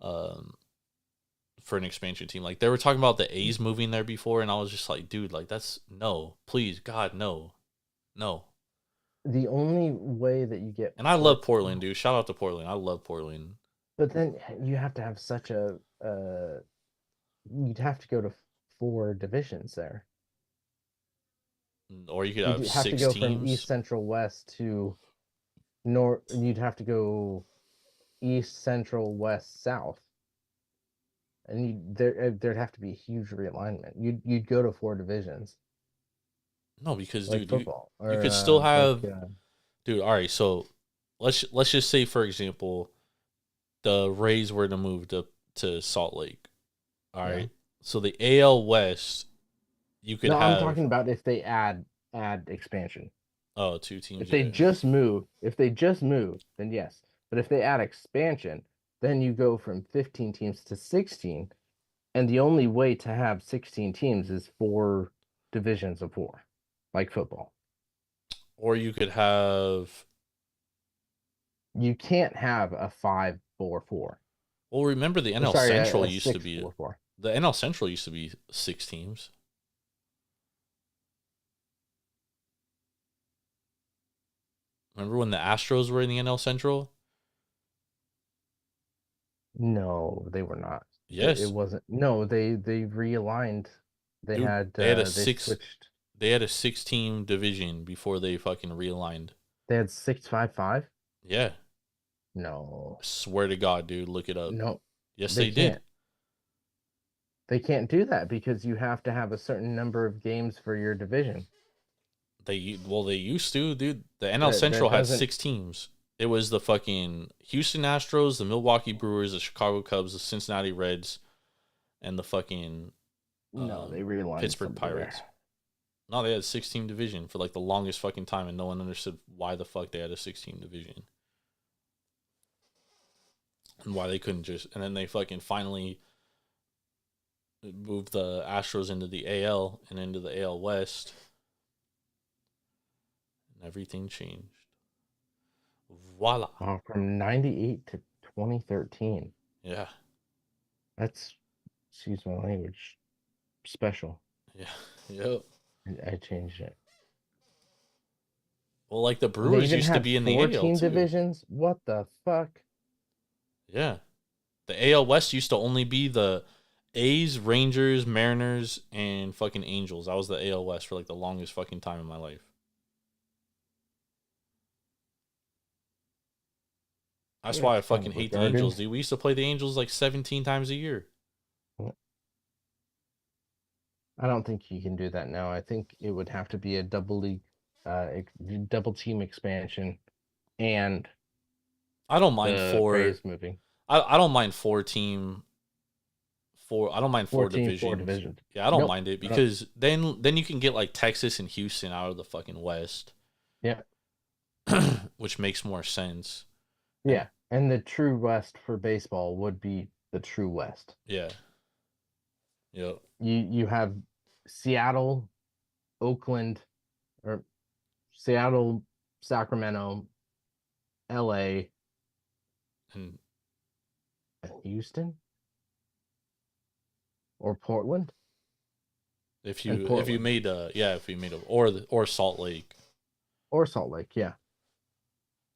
for an expansion team. Like they were talking about the A's moving there before, and I was just like, dude, like that's no, please, God, no. The only way that you get, And I love Portland, dude. Shout out to Portland. I love Portland. but then you have to have such a you'd have to go to 4 divisions there. Or you could You'd have have to 6 go teams. from East, Central, West to North. You'd have to go East, Central, West, South, and there'd have to be a huge realignment. You'd go to 4 divisions. No, because Like dude, football, you could still have, like, dude. All right, so let's just say, for example, the Rays were to move to Salt Lake. All right, Yeah. so the AL West, you could no, have. I'm talking about if they add expansion. 2 teams. If they just move, then yes. But if they add expansion, then you go from 15 teams to 16, and the only way to have 16 teams is 4 divisions of 4, like football. Or you could have. You can't have a 5-4-4. Well, remember the NL Sorry, Central a used to be 6-4-4. the NL Central used to be 6 teams. Remember when the Astros were in the NL Central? No, they were not. Yes. It wasn't. No, they realigned. They Dude, had they had a they 6 switched. They had a 6-team division before they fucking realigned. They had 6-5-5. Yeah. No. I swear to God, dude, look it up. No. Yes, they did. can't. They can't do that because you have to have a certain number of games for your division. They used to, dude. The NL That Central had doesn't- 6 teams. It was the fucking Houston Astros, the Milwaukee Brewers, the Chicago Cubs, the Cincinnati Reds, and the fucking No, they realigned Pittsburgh somewhere. Pirates. No, they had a 6-team division for like the longest fucking time, and no one understood why the fuck they had a 6-team division. And why they couldn't just, and then they fucking finally moved the Astros into the AL and into the AL West. And everything changed. Voila. Oh, from 98 to 2013. Yeah. That's, excuse my language, special. Yeah. Yep. I changed it. Well, like the They Brewers even used to had be in the 4 AL team too. divisions. What the fuck? Yeah. The AL West used to only be the A's, Rangers, Mariners, and fucking Angels. That was the AL West for like the longest fucking time in my life. That's Yeah, why I it's fine, fucking hate but the Angels, Guardians- dude. We used to play the Angels like 17 times a year. I don't think you can do that now. I think it would have to be a double team expansion, and I don't mind the four. Rays moving. I don't mind four team. I don't mind four 14, divisions. 4 divisions. Yeah, I don't Nope. mind it because then you can get like Texas and Houston out of the fucking West, Yeah. which makes more sense. Yeah. And the true West for baseball would be the true West. Yeah. Yep. You have Seattle, Oakland, or Seattle, Sacramento, LA, And and Houston or Portland. if And you Portland. made or Salt Lake. Or Salt Lake, yeah.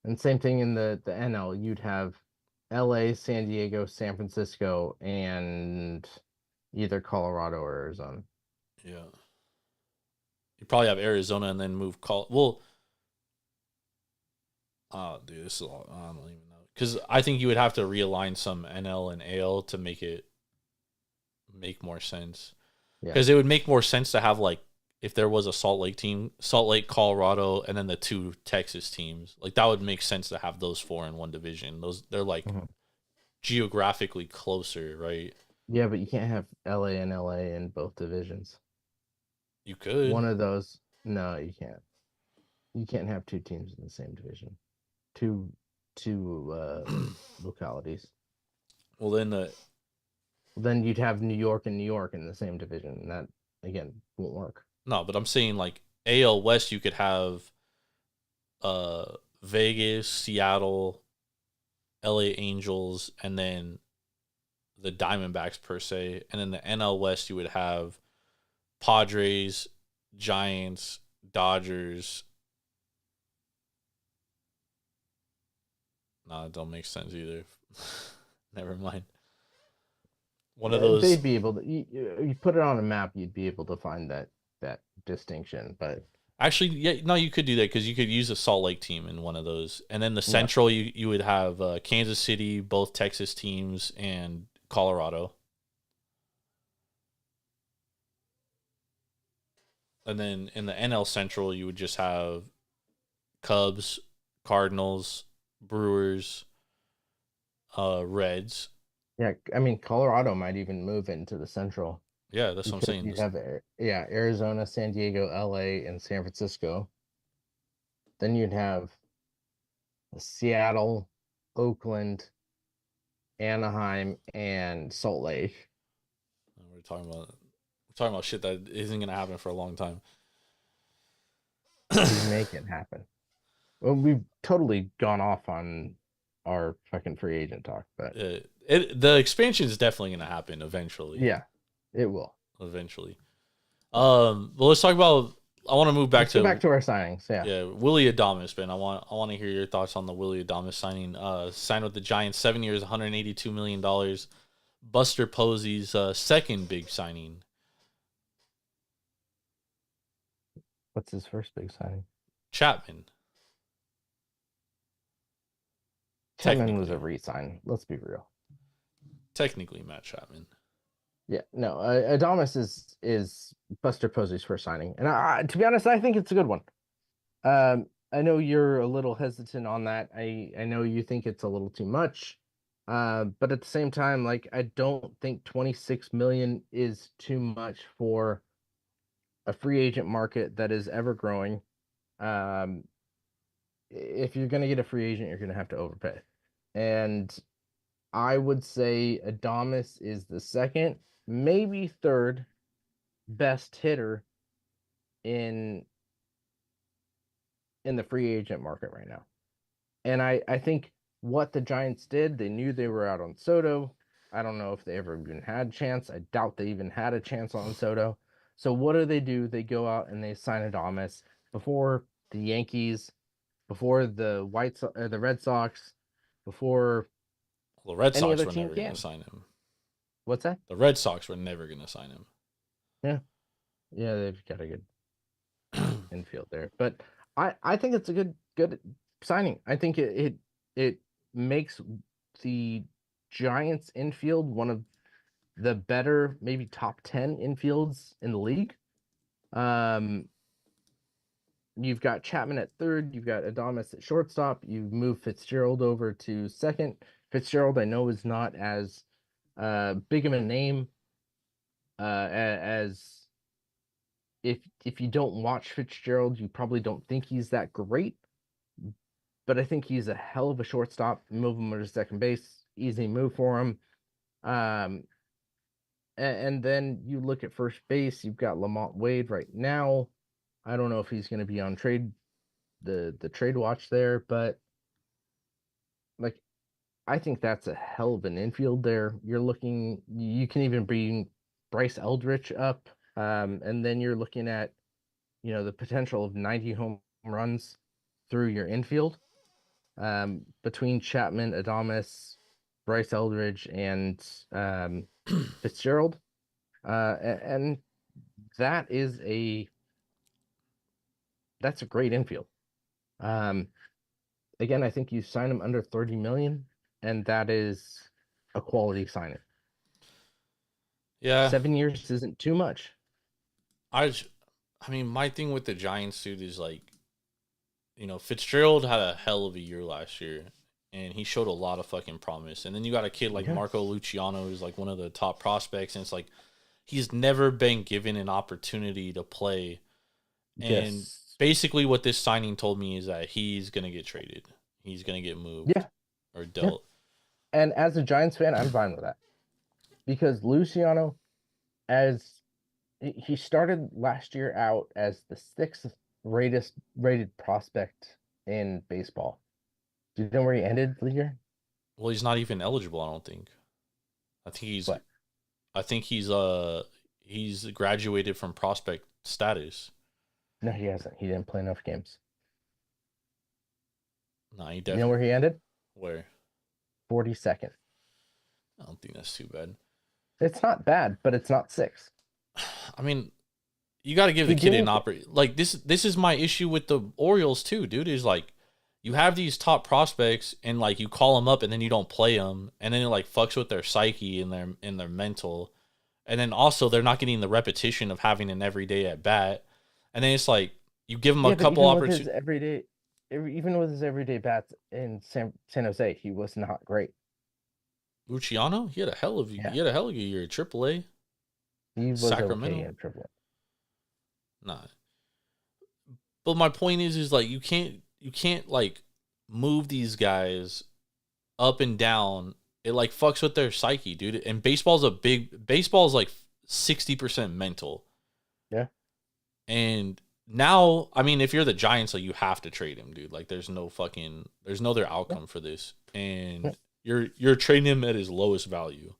And same thing in the NL, you'd have LA, San Diego, San Francisco, and either Colorado or Arizona. Yeah. You probably have Arizona and then move well. Oh, dude, this is all, I don't even know. Because I think you would have to realign some NL and AL to make it make more sense. Yeah. Because it would make more sense to have, like, if there was a Salt Lake team, Salt Lake, Colorado, and then the 2 Texas teams. Like, that would make sense to have those 4 in one division. They're like geographically closer, right? Yeah, but you can't have LA and LA in both divisions. You could. One of those, no, you can't. You can't have 2 teams in the same division. Two localities. Well, then Then you'd have New York and New York in the same division, and that again won't work. no, but I'm saying like AL West, you could have Vegas, Seattle, LA Angels, and then the Diamondbacks per se, and then the NL West you would have Padres, Giants, Dodgers. No, it don't make sense either. Never mind. One of those. They'd be able to. You put it on a map, you'd be able to find that distinction. But Actually, yeah, no, you could do that because you could use a Salt Lake team in one of those, and then the Central, you would have Kansas City, both Texas teams, and Colorado, and then in the NL Central, you would just have Cubs, Cardinals, Brewers, Reds. yeah, I mean Colorado might even move into the Central. Yeah, that's what I'm Because saying. you'd have Arizona, San Diego, LA, and San Francisco. Then you'd have Seattle, Oakland, Anaheim, and Salt Lake. We're talking about shit that isn't gonna happen for a long time. We make it happen. Well, we've totally gone off on our fucking free agent talk, but The expansion is definitely gonna happen eventually. yeah, it will. Eventually. Well, let's talk about. I want to move back Let's go back to our signings. Yeah. Willy Adames, Ben. I want to hear your thoughts on the Willy Adames signing. Signed with the Giants, 7 years, $182 million. Buster Posey's second big signing. What's his first big signing? Chapman. Chapman was a re-sign. Let's be real. Technically, Matt Chapman. Yeah, no, Adames is Buster Posey's first signing, and to be honest, I think it's a good one. I know you're a little hesitant on that. I know you think it's a little too much, but at the same time, like I don't think 26 million is too much for a free agent market that is ever growing. If you're going to get a free agent, you're going to have to overpay, and I would say Adames is the second, maybe third best hitter in the free agent market right now. And I think what the Giants did, they knew they were out on Soto. I don't know if they ever even had a chance. I doubt they even had a chance on Soto. So what do? They go out and they sign Adames before the Yankees, before the the Red Sox, before the Red Sox other were team never going can. to sign him. What's that? The Red Sox were never going to sign him. Yeah, they've got a good infield there. But I think it's a good signing. I think it makes the Giants infield one of the better, maybe top 10 infields in the league. You've got Chapman at third, you've got Adames at shortstop, you move Fitzgerald over to second, Fitzgerald, I know, is not as big of a name as if you don't watch Fitzgerald, you probably don't think he's that great. But I think he's a hell of a shortstop. Move him to second base, easy move for him. And then you look at first base. You've got Lamont Wade right now. I don't know if he's going to be on the trade watch there, but like, I think that's a hell of an infield there. You can even bring Bryce Eldridge up, and then you're looking at, the potential of 90 home runs through your infield, between Chapman, Adames, Bryce Eldridge, and Fitzgerald, and that's a great infield. Again, I think you sign him under 30 million, and that is a quality signing. Yeah, 7 years isn't too much. I mean, my thing with the Giants, dude, is like, Fitzgerald had a hell of a year last year, and he showed a lot of fucking promise. And then you got a kid like Marco Luciano, who's like one of the top prospects, and it's like he's never been given an opportunity to play. And basically what this signing told me is that he's going to get traded. He's going to get moved or dealt. Yeah. And as a Giants fan, I'm fine with that. Because Luciano, as he started last year out as the 6th rated prospect in baseball. Do you know where he ended the year? Well, he's not even eligible, I don't think. I think he's graduated from prospect status. No, he hasn't. He didn't play enough games. No, he definitely. You know where he ended? Where? 42nd. I don't think that's too bad. It's not bad, but it's not 6. I mean, you got to give the kid an opportunity. Like, this is my issue with the Orioles too, dude. Is like, you have these top prospects, and like you call them up, and then you don't play them, and then it like fucks with their psyche and their mental, and then also they're not getting the repetition of having an everyday at bat. And then it's like you give him a couple opportunities. Even with his everyday bats in San Jose, he was not great. Luciano, he had a hell of a year at AAA. He was Sacramento. okay at AAA. Nah. But my point is like you can't like move these guys up and down. It like fucks with their psyche, dude. And baseball is like 60% mental. Yeah. And now, I mean, if you're the Giants, like, you have to trade him, dude. Like, there's no other outcome for this. And you're trading him at his lowest value.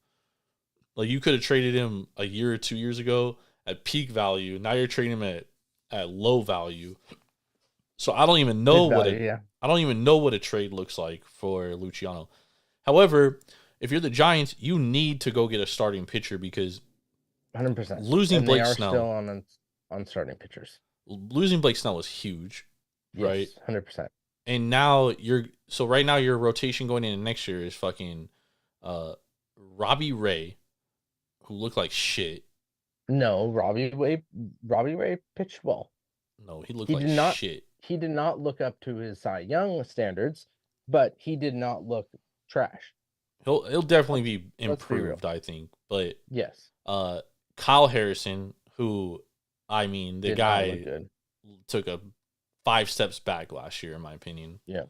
Like, you could have traded him a year or 2 years ago at peak value. Now you're trading him at low value. So I don't even know I don't even know what a trade looks like for Luciano. However, if you're the Giants, you need to go get a starting pitcher because 100%. Losing Blake Snell still on starting pitchers. Losing Blake Snell was huge, right? 100%. And now right now your rotation going into next year is fucking Robbie Ray, who looked like shit. No, Robbie Ray pitched well. No, he looked like shit. He did not look up to his Cy Young standards, but he did not look trash. He'll definitely be improved, I think. But yes, Kyle Harrison, who, I mean, the guy took a 5 steps back last year, in my opinion. Yeah.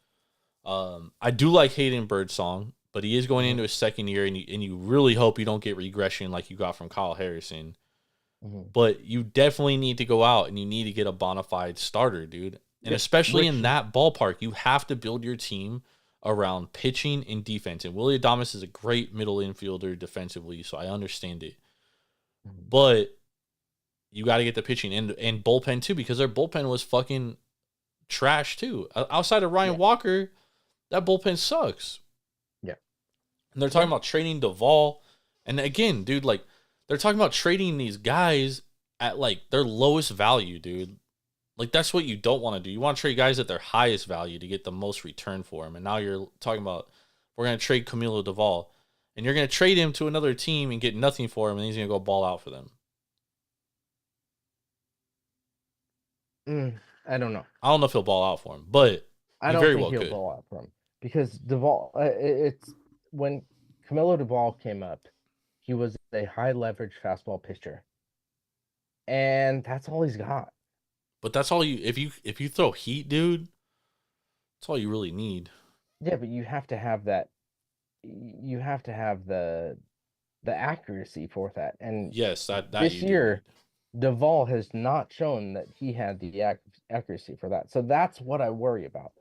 I do like Hayden Birdsong, but he is going into his second year, and you really hope you don't get regression like you got from Kyle Harrison. Mm-hmm. But you definitely need to go out and you need to get a bona fide starter, dude. And especially in that ballpark, you have to build your team around pitching and defense. And Willy Adames is a great middle infielder defensively, so I understand it. Mm-hmm. But you got to get the pitching and bullpen too, because their bullpen was fucking trash too. Outside of Ryan Walker, that bullpen sucks. Yeah. And they're talking about trading Duvall. And again, dude, like, they're talking about trading these guys at like their lowest value, dude. Like, that's what you don't want to do. You want to trade guys at their highest value to get the most return for them. And now you're talking about, we're going to trade Camilo Duvall. And you're going to trade him to another team and get nothing for him, and he's going to go ball out for them. I don't know. I don't know if he'll ball out for him, but I don't think he'll ball out for him. Because Duvall, when Camilo Duvall came up, he was a high leverage fastball pitcher, and that's all he's got. But that's all you. If you throw heat, dude, that's all you really need. Yeah, but you have to have that. You have to have the accuracy for that. And Yes, that this you do year, need. Duvall has not shown that he had the accuracy for that. So that's what I worry about.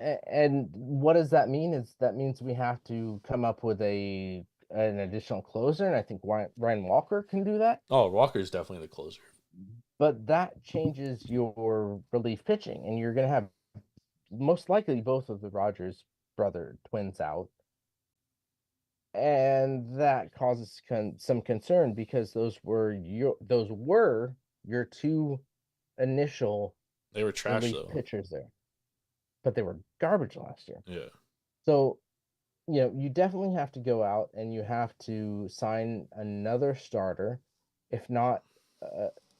And what does that mean? Is that means we have to come up with an additional closer, and I think Ryan Walker can do that. Oh, Walker's definitely the closer. But that changes your relief pitching, and you're going to have most likely both of the Rogers brother twins out. And that causes some concern because those were your two initial They were trash relief though. pitchers there, but they were garbage last year. Yeah. So, you definitely have to go out and you have to sign another starter. If not,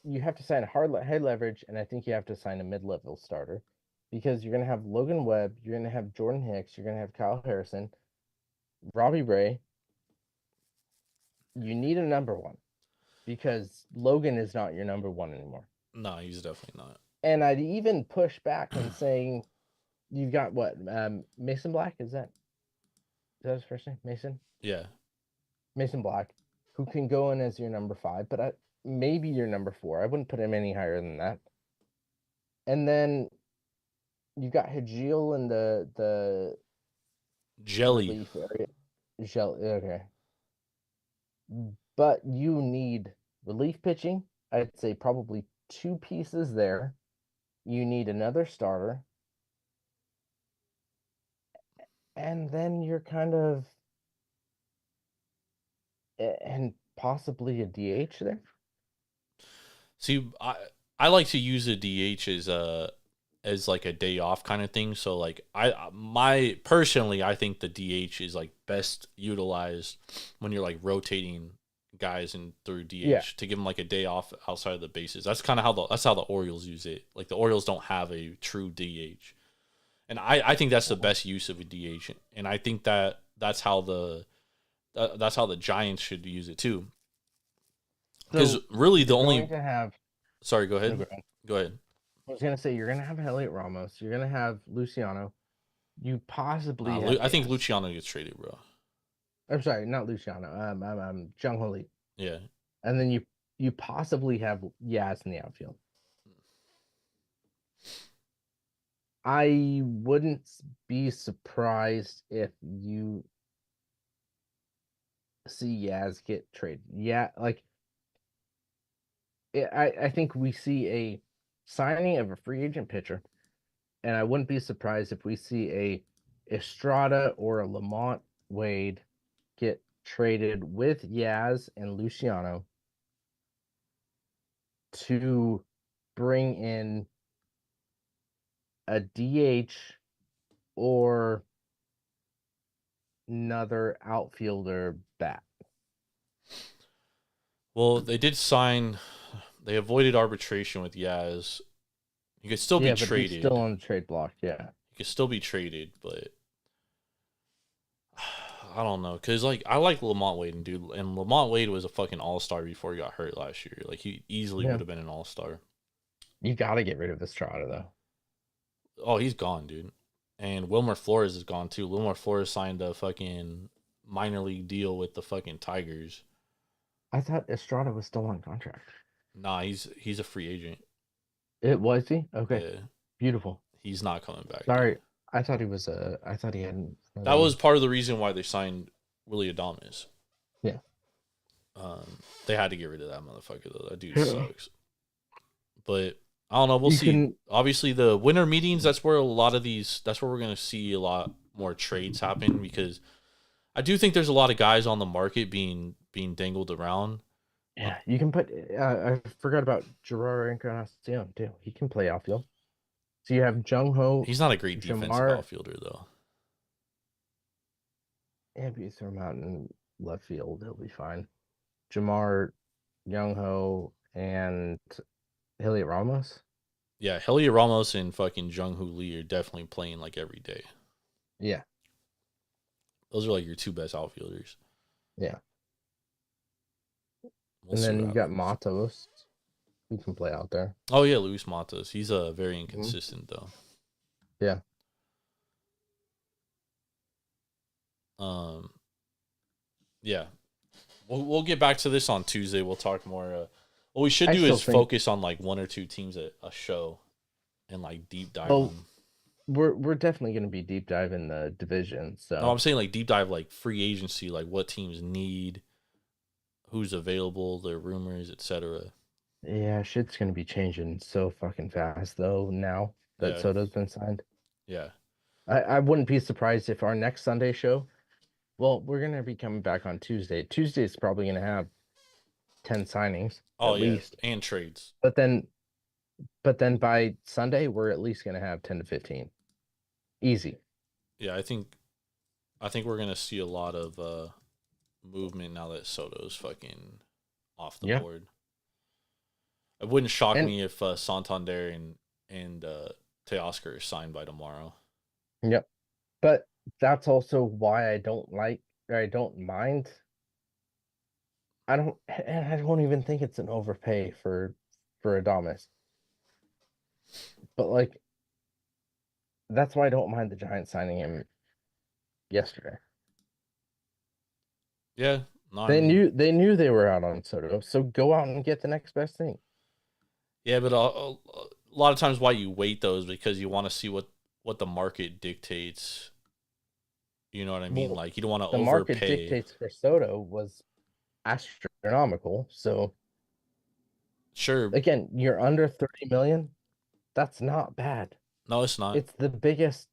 you have to sign a high leverage, and I think you have to sign a mid-level starter because you're going to have Logan Webb, you're going to have Jordan Hicks, you're going to have Kyle Harrison, Robbie Ray. You need a number one because Logan is not your number one anymore. No, he's definitely not. And I'd even push back and saying you've got what? Mason Black, is that his first name? Mason? Yeah. Mason Black, who can go in as your number 5, but maybe your number 4. I wouldn't put him any higher than that. And then you've got Hajil in the Jelly. relief area. Okay. But you need relief pitching. I'd say probably 2 pieces there. You need another starter. And then you're kind of and possibly a DH there. See, I like to use a DH as like a day off kind of thing. So like personally, I think the DH is like best utilized when you're like rotating guys in through DH to give them like a day off outside of the bases. That's kind of how the Orioles use it. Like the Orioles don't have a true DH, and I think that's the best use of a DH, and I think that's how the Giants should use it too. Because really the only sorry, go ahead. Go ahead. I was gonna say you're gonna have Elliot Ramos. You're gonna have Luciano. You possibly. I think Luciano gets traded, bro. I'm sorry, not Luciano. Jung Ho Lee. Yeah. And then you possibly have Yaz in the outfield. I wouldn't be surprised if you see Yaz get traded. Yeah, like I think we see a signing of a free agent pitcher, and I wouldn't be surprised if we see a Estrada or a Lamont Wade get traded with Yaz and Luciano to bring in a DH or another outfielder bat. Well, they did sign. They avoided arbitration with Yaz. He could still be traded. He's still on the trade block. Yeah, he could still be traded, but I don't know, cause like I like Lamont Wade, dude, and Lamont Wade was a fucking all-star before he got hurt last year. Like he easily would have been an all-star. You got to get rid of Estrada though. Oh, he's gone, dude. And Wilmer Flores is gone too. Wilmer Flores signed a fucking minor league deal with the fucking Tigers. I thought Estrada was still on contract. Nah, he's a free agent. Was he? Okay. Yeah. Beautiful. He's not coming back. Sorry. I thought he was I thought he hadn't. That was part of the reason why they signed Willy Adames. Yeah. They had to get rid of that motherfucker though. That dude sucks. But I don't know. We'll see. Obviously, the winter meetings. That's where that's where we're gonna see a lot more trades happen, because I do think there's a lot of guys on the market being dangled around. Yeah, you can put. I forgot about Gerard Encarnacion too. He can play outfield. So you have Jung Ho. He's not a great defensive outfielder though. Yeah, if you throw him out in left field, he'll be fine. Jamar, Jung Ho, and Heliot Ramos. Yeah, Heliot Ramos and fucking Jung Hoo Lee are definitely playing like every day. Yeah. Those are like your two best outfielders. Yeah. We'll And see then what you got happens. Matos, who can play out there. Oh yeah, Luis Matos. He's very Mm-hmm. inconsistent though. Yeah. Yeah. We'll get back to this on Tuesday. We'll talk more. What we should I do still is think- focus on like one or two teams a show, and like deep dive. Well, on. We're definitely going to be deep dive in the division. So No, I'm saying like deep dive, like free agency, like what teams need, who's available, their rumors, etc. yeah, shit's going to be changing so fucking fast though. Now that Yeah. Soto's been signed, Yeah. I wouldn't be surprised if our next Sunday show. Well, we're going to be coming back on Tuesday. Tuesday's probably going to have 10 signings Oh at yeah, least. and trades. But then by Sunday, we're at least going to have 10 to 15. Easy. Yeah, I think we're gonna see a lot of movement now that Soto's fucking off the Yeah. board. It wouldn't shock And- me if Santander and Teoscar are signed by tomorrow. Yep. But that's also why I don't mind. I don't even think it's an overpay for Adames. But like that's why I don't mind the Giants signing him yesterday. Yeah, no, I They mean- knew they were out on Soto, so go out and get the next best thing. Yeah, but a lot of times why you wait though is because you want to see what the market dictates. You know what I mean? Well, Like you don't want to The overpay. market dictates for Soto was astronomical. So Sure, again, you're under 30 million. That's not bad. no, it's not. It's the biggest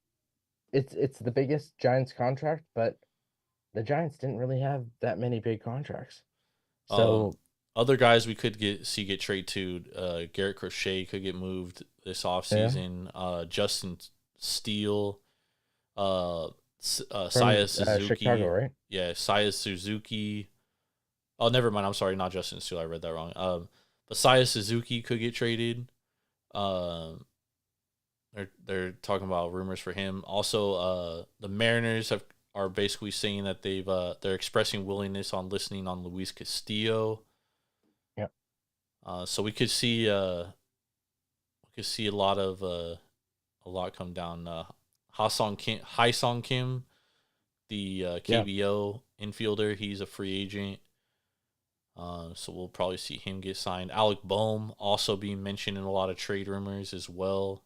the biggest Giants contract, but the Giants didn't really have that many big contracts. So Other guys we could see get traded to, Garrett Crochet could get moved this offseason. Justin Steele, Saya Suzuki. Chicago, right? Yeah, Saya Suzuki. Oh, never mind. I'm sorry, not Justin Steele. I read that wrong. But Saya Suzuki could get traded. They're talking about rumors for him. Also, the Mariners are basically saying that they're expressing willingness on listening on Luis Castillo. Yep. So we could see a lot come down. Haesung Kim, the KBO infielder, he's a free agent. So we'll probably see him get signed. Alec Boehm also being mentioned in a lot of trade rumors as well.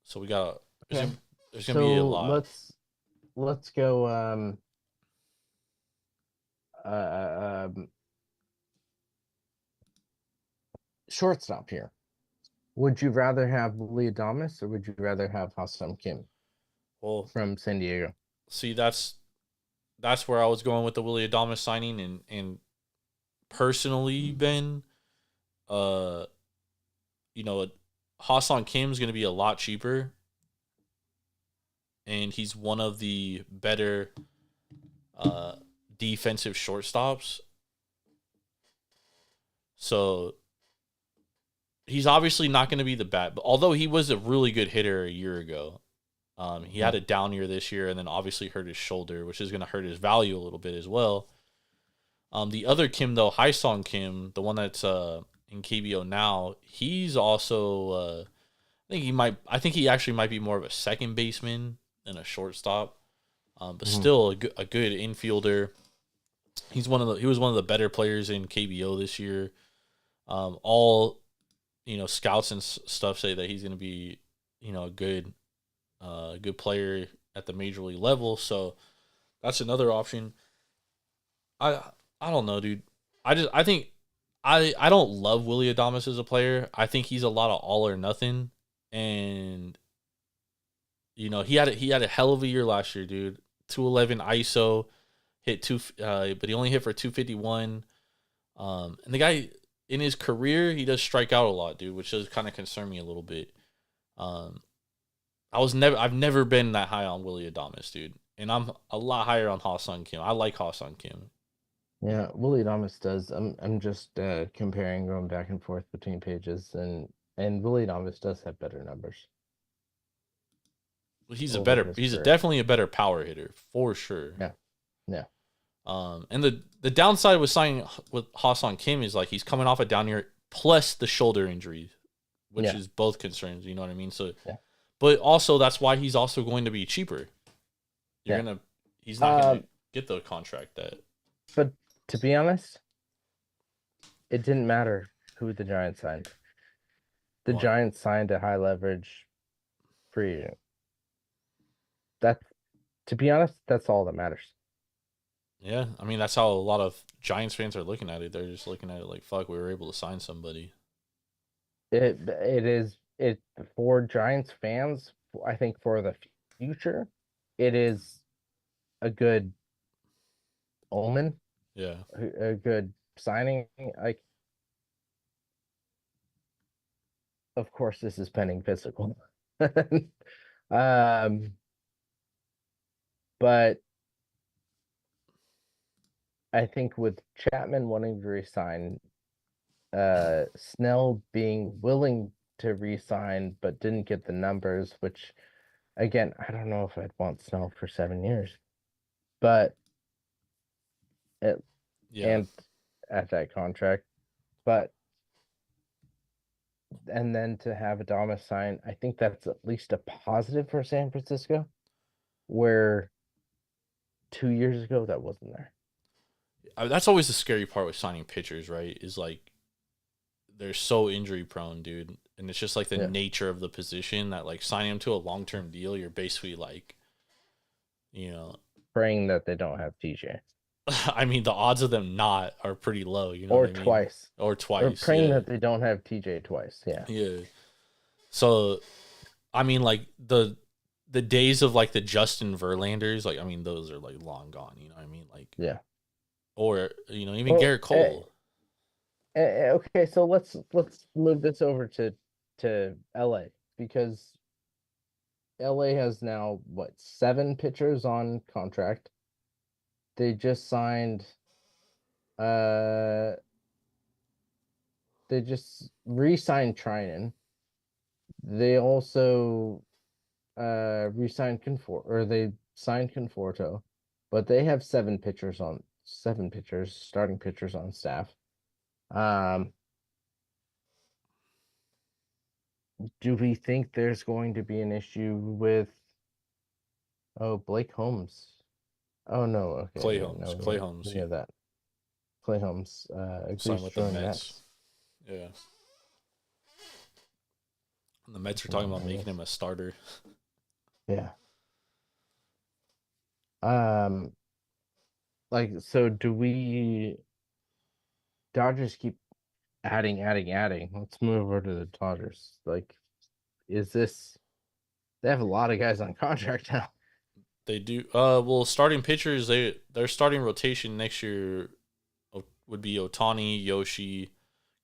So we got there's gonna be a lot. Let's go shortstop here. Would you rather have Willy Adames or would you rather have Haesung Kim Well, from San Diego? see, that's where I was going with the Willy Adames signing, and personally, Ben, Haesung Kim's going to be a lot cheaper, and he's one of the better defensive shortstops. So he's obviously not going to be the bat, but although he was a really good hitter a year ago. He had a down year this year and then obviously hurt his shoulder, which is going to hurt his value a little bit as well. The other Kim, though, Haesung Kim, the one that's in KBO now, he's also I think he actually might be more of a second baseman than a shortstop. But still a good infielder. He was one of the better players in KBO this year. All scouts and stuff say that he's going to be a good player at the major league level. So that's another option. I don't know, dude. I think I don't love Willy Adames as a player. I think he's a lot of all or nothing, and he had a hell of a year last year, dude. 211 ISO, but he only hit for 251. And the guy in his career, he does strike out a lot, dude, which does kind of concern me a little bit. I've never been that high on Willy Adames, dude, and I'm a lot higher on Haesung Kim. I like Haesung Kim. Yeah, Willy Adames does. I'm just comparing, going back and forth between pages, and Willy Adames does have better numbers. He's over his career. definitely a better power hitter for sure. Yeah. Yeah. And the downside with signing with Ha-Seong Kim is like he's coming off a down year plus the shoulder injury, which Yeah. is both concerns. You know what I mean? So, Yeah. but also that's why he's also going to be cheaper. He's not gonna get the contract that. But to be honest, it didn't matter who the Giants signed. The What? Giants signed a high leverage free agent. To be honest, that's all that matters. Yeah, I mean that's how a lot of Giants fans are looking at it. They're just looking at it like, "Fuck, we were able to sign somebody." It is for Giants fans. I think for the future, it is a good omen, Yeah, a good signing. Like, of course, this is pending physical. But I think with Chapman wanting to resign, Snell being willing to resign but didn't get the numbers, which again, I don't know if I'd want Snell for 7 years, but yeah. and at that contract, and then to have Adames sign, I think that's at least a positive for San Francisco, where 2 years ago that wasn't there. That's always the scary part with signing pitchers, right? Is like they're so injury prone, dude, and it's just like the nature of the position that like signing them to a long term deal, you're basically like, praying that they don't have TJ. I mean, the odds of them not are pretty low, you know. Or what I mean? twice. Or twice. Or praying that they don't have TJ twice. Yeah. Yeah. So, I mean, like the days of like the Justin Verlanders, like I mean, those are like long gone. You know what I mean? Like, yeah. Or even Garrett Cole. Okay, so let's move this over to LA, because LA has now 7 pitchers on contract. They just signed they just re-signed Trinan. They also re-signed they signed Conforto, but they have 7 starting pitchers on staff. Do we think there's going to be an issue with Blake Holmes? Oh no, okay. Clay Holmes. No, Clay Holmes. Yeah, that. Clay Holmes agrees with to join the the Mets. Yeah. And the Mets are talking about making him a starter. Yeah. So do we Dodgers keep adding. Let's move over to the Dodgers. Like, they have a lot of guys on contract now. They do. Well, starting pitchers, their starting rotation next year would be Ohtani, Yoshi,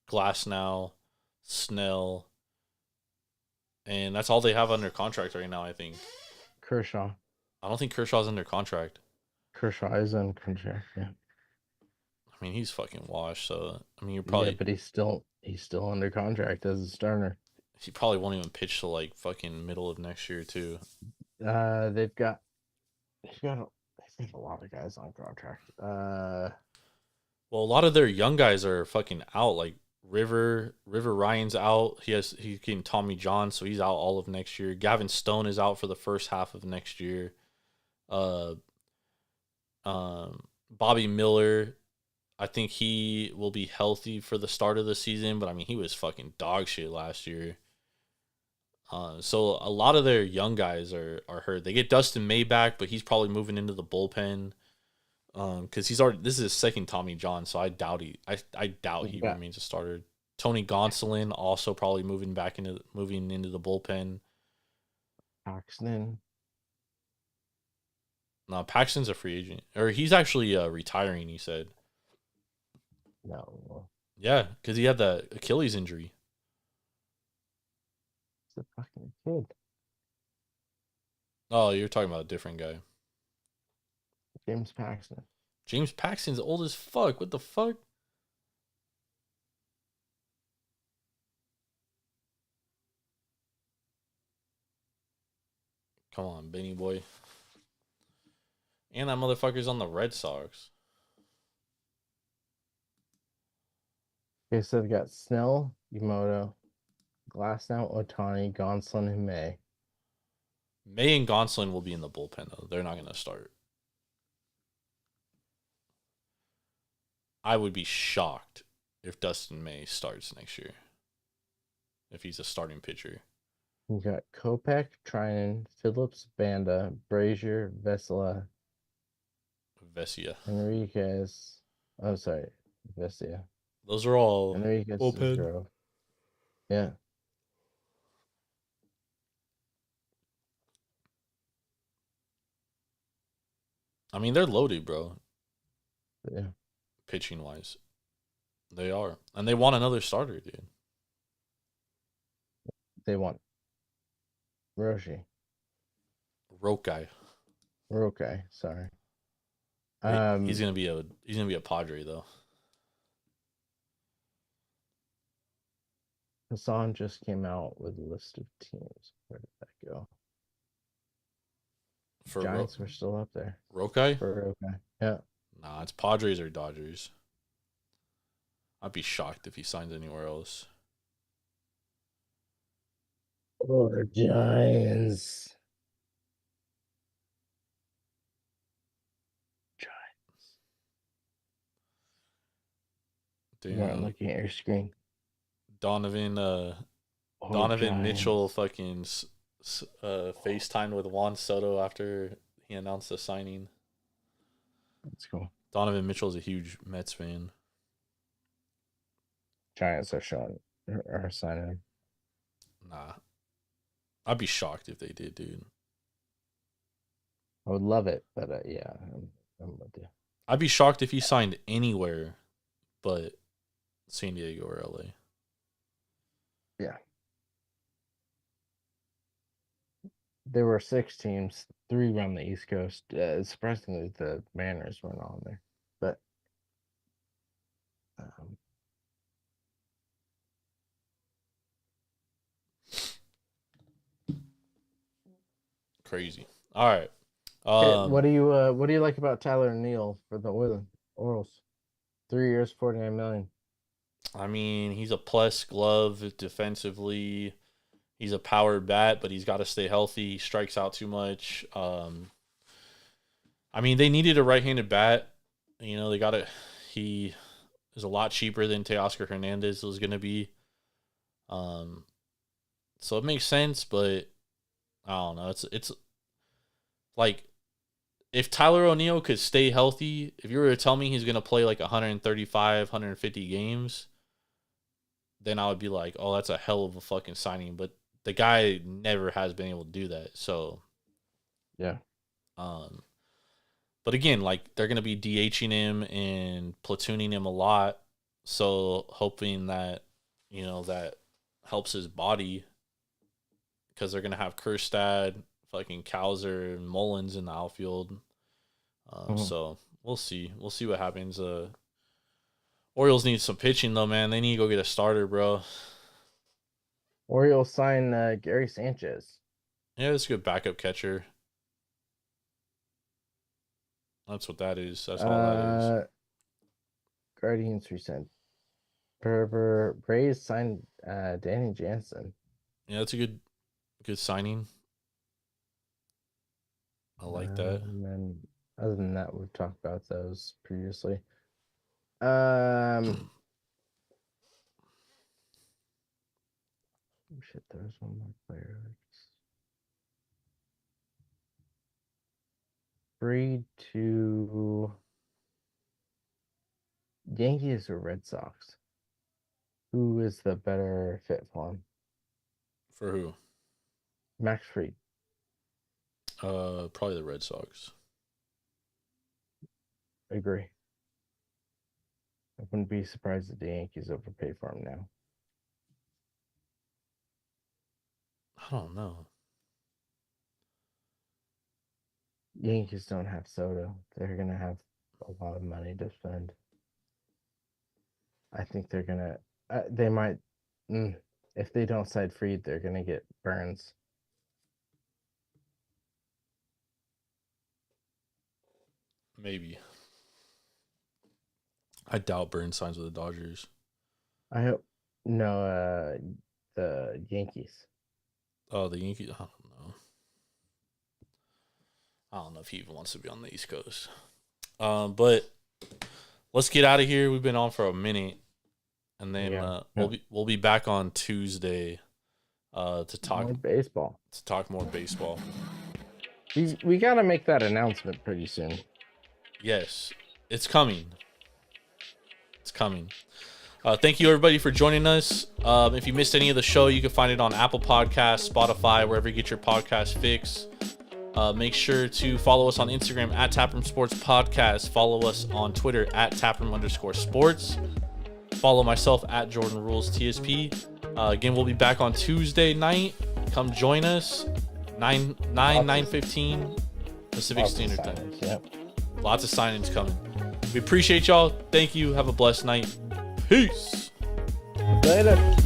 Glasnow, Snell, and that's all they have under contract right now, I think. Kershaw. I don't think Kershaw's under contract. Kershaw is under contract, yeah. I mean, he's fucking washed, so I mean, you're probably. Yeah, but he's still under contract as a starter. He probably won't even pitch till like fucking middle of next year too. They've got a lot of guys on contract. Well, a lot of their young guys are fucking out. Like River Ryan's out. He's getting Tommy John, so he's out all of next year. Gavin Stone is out for the first half of next year. Bobby Miller, I think he will be healthy for the start of the season, but I mean he was fucking dog shit last year. So a lot of their young guys are hurt. They get Dustin May back, but he's probably moving into the bullpen. Because this is his second Tommy John, so I doubt he remains a starter. Tony Gonsolin also probably moving into the bullpen. Paxton. No, Paxton's a free agent, or he's actually retiring. He said. No. Yeah, because he had the Achilles injury. It's a fucking kid. Oh, you're talking about a different guy. James Paxton. James Paxton's old as fuck. What the fuck? Come on, Benny boy. And that motherfucker's on the Red Sox. Okay, so they've got Snell, Yamamoto, Glasnow, Otani, Gonsolin, and May. May and Gonsolin will be in the bullpen, though. They're not going to start. I would be shocked if Dustin May starts next year. If he's a starting pitcher. You got Kopech, Trinan, Phillips, Banda, Brazier, Vesela, Vesia. Enriquez. Oh, sorry. Vesia. Those are all Enriquez. bullpen. Grove. Yeah. I mean, they're loaded, bro. Yeah. Pitching wise. They are. And they want another starter, dude. They want Roshi. Rokai. Rokai, sorry. He's gonna be a Padre though. Hassan just came out with a list of teams. Where did that go? For Giants were still up there. Rokai? For Rokai. Yeah. Nah, it's Padres or Dodgers. I'd be shocked if he signs anywhere else. Or Giants. You aren't Damn. looking at your screen. Donovan Giants. Mitchell fucking FaceTimed with Juan Soto after he announced the signing. That's cool. Donovan Mitchell's a huge Mets fan. Giants are signing him. Nah. I'd be shocked if they did, dude. I would love it, but yeah, I'm with you. I'd be shocked if he signed anywhere but San Diego or LA. Yeah. There were 6 teams, 3 around the East Coast. Surprisingly, the Mariners weren't on there, but Crazy. All right. what do you like about Tyler Neal for the Orioles? 3 years, $49 million. I mean, he's a plus glove defensively. He's a power bat, but he's got to stay healthy. He strikes out too much. I mean, they needed a right-handed bat. You know, he is a lot cheaper than Teoscar Hernandez was going to be. So it makes sense, but I don't know. It's like if Tyler O'Neill could stay healthy, if you were to tell me he's going to play like 135, 150 games, then I would be like, oh, that's a hell of a fucking signing. But the guy never has been able to do that. So, yeah. But again, like they're going to be DHing him and platooning him a lot. So hoping that, you know, that helps his body because they're going to have Kjerstad, fucking Kowser, and Mullins in the outfield. So we'll see. We'll see what happens. Orioles need some pitching, though, man. They need to go get a starter, bro. Orioles sign Gary Sanchez. Yeah, that's a good backup catcher. That's what that is. That's all that is. Guardians resent. Braves signed Danny Jansen. Yeah, that's a good signing. I like that. And then other than that, we've talked about those previously. Shit, there's one more player. Free to Yankees or Red Sox? Who is the better fit for him? For who? Max Fried. Probably the Red Sox. Agree. I wouldn't be surprised if the Yankees overpay for him now. I don't know. Yankees don't have Soto. They're going to have a lot of money to spend. I think they're going to... they might... if they don't side Fried, they're going to get Burns. Maybe. I doubt Burns signs with the Dodgers. I hope no. The Yankees. Oh, the Yankees. I don't know. I don't know if he even wants to be on the East Coast. But let's get out of here. We've been on for a minute, and then we'll be back on Tuesday to talk more baseball. To talk more baseball. We gotta make that announcement pretty soon. Yes, it's coming. It's coming. Thank you, everybody, for joining us. If you missed any of the show, you can find it on Apple Podcasts, Spotify, wherever you get your podcast fix. Make sure to follow us on Instagram at Taproom Sports Podcast. Follow us on Twitter at Taproom_sports. Follow myself at Jordan Rules TSP. Again, we'll be back on Tuesday night. Come join us. 9:15 Pacific Standard Time. Yep. Lots of signings coming. We appreciate y'all. Thank you. Have a blessed night. Peace. Later.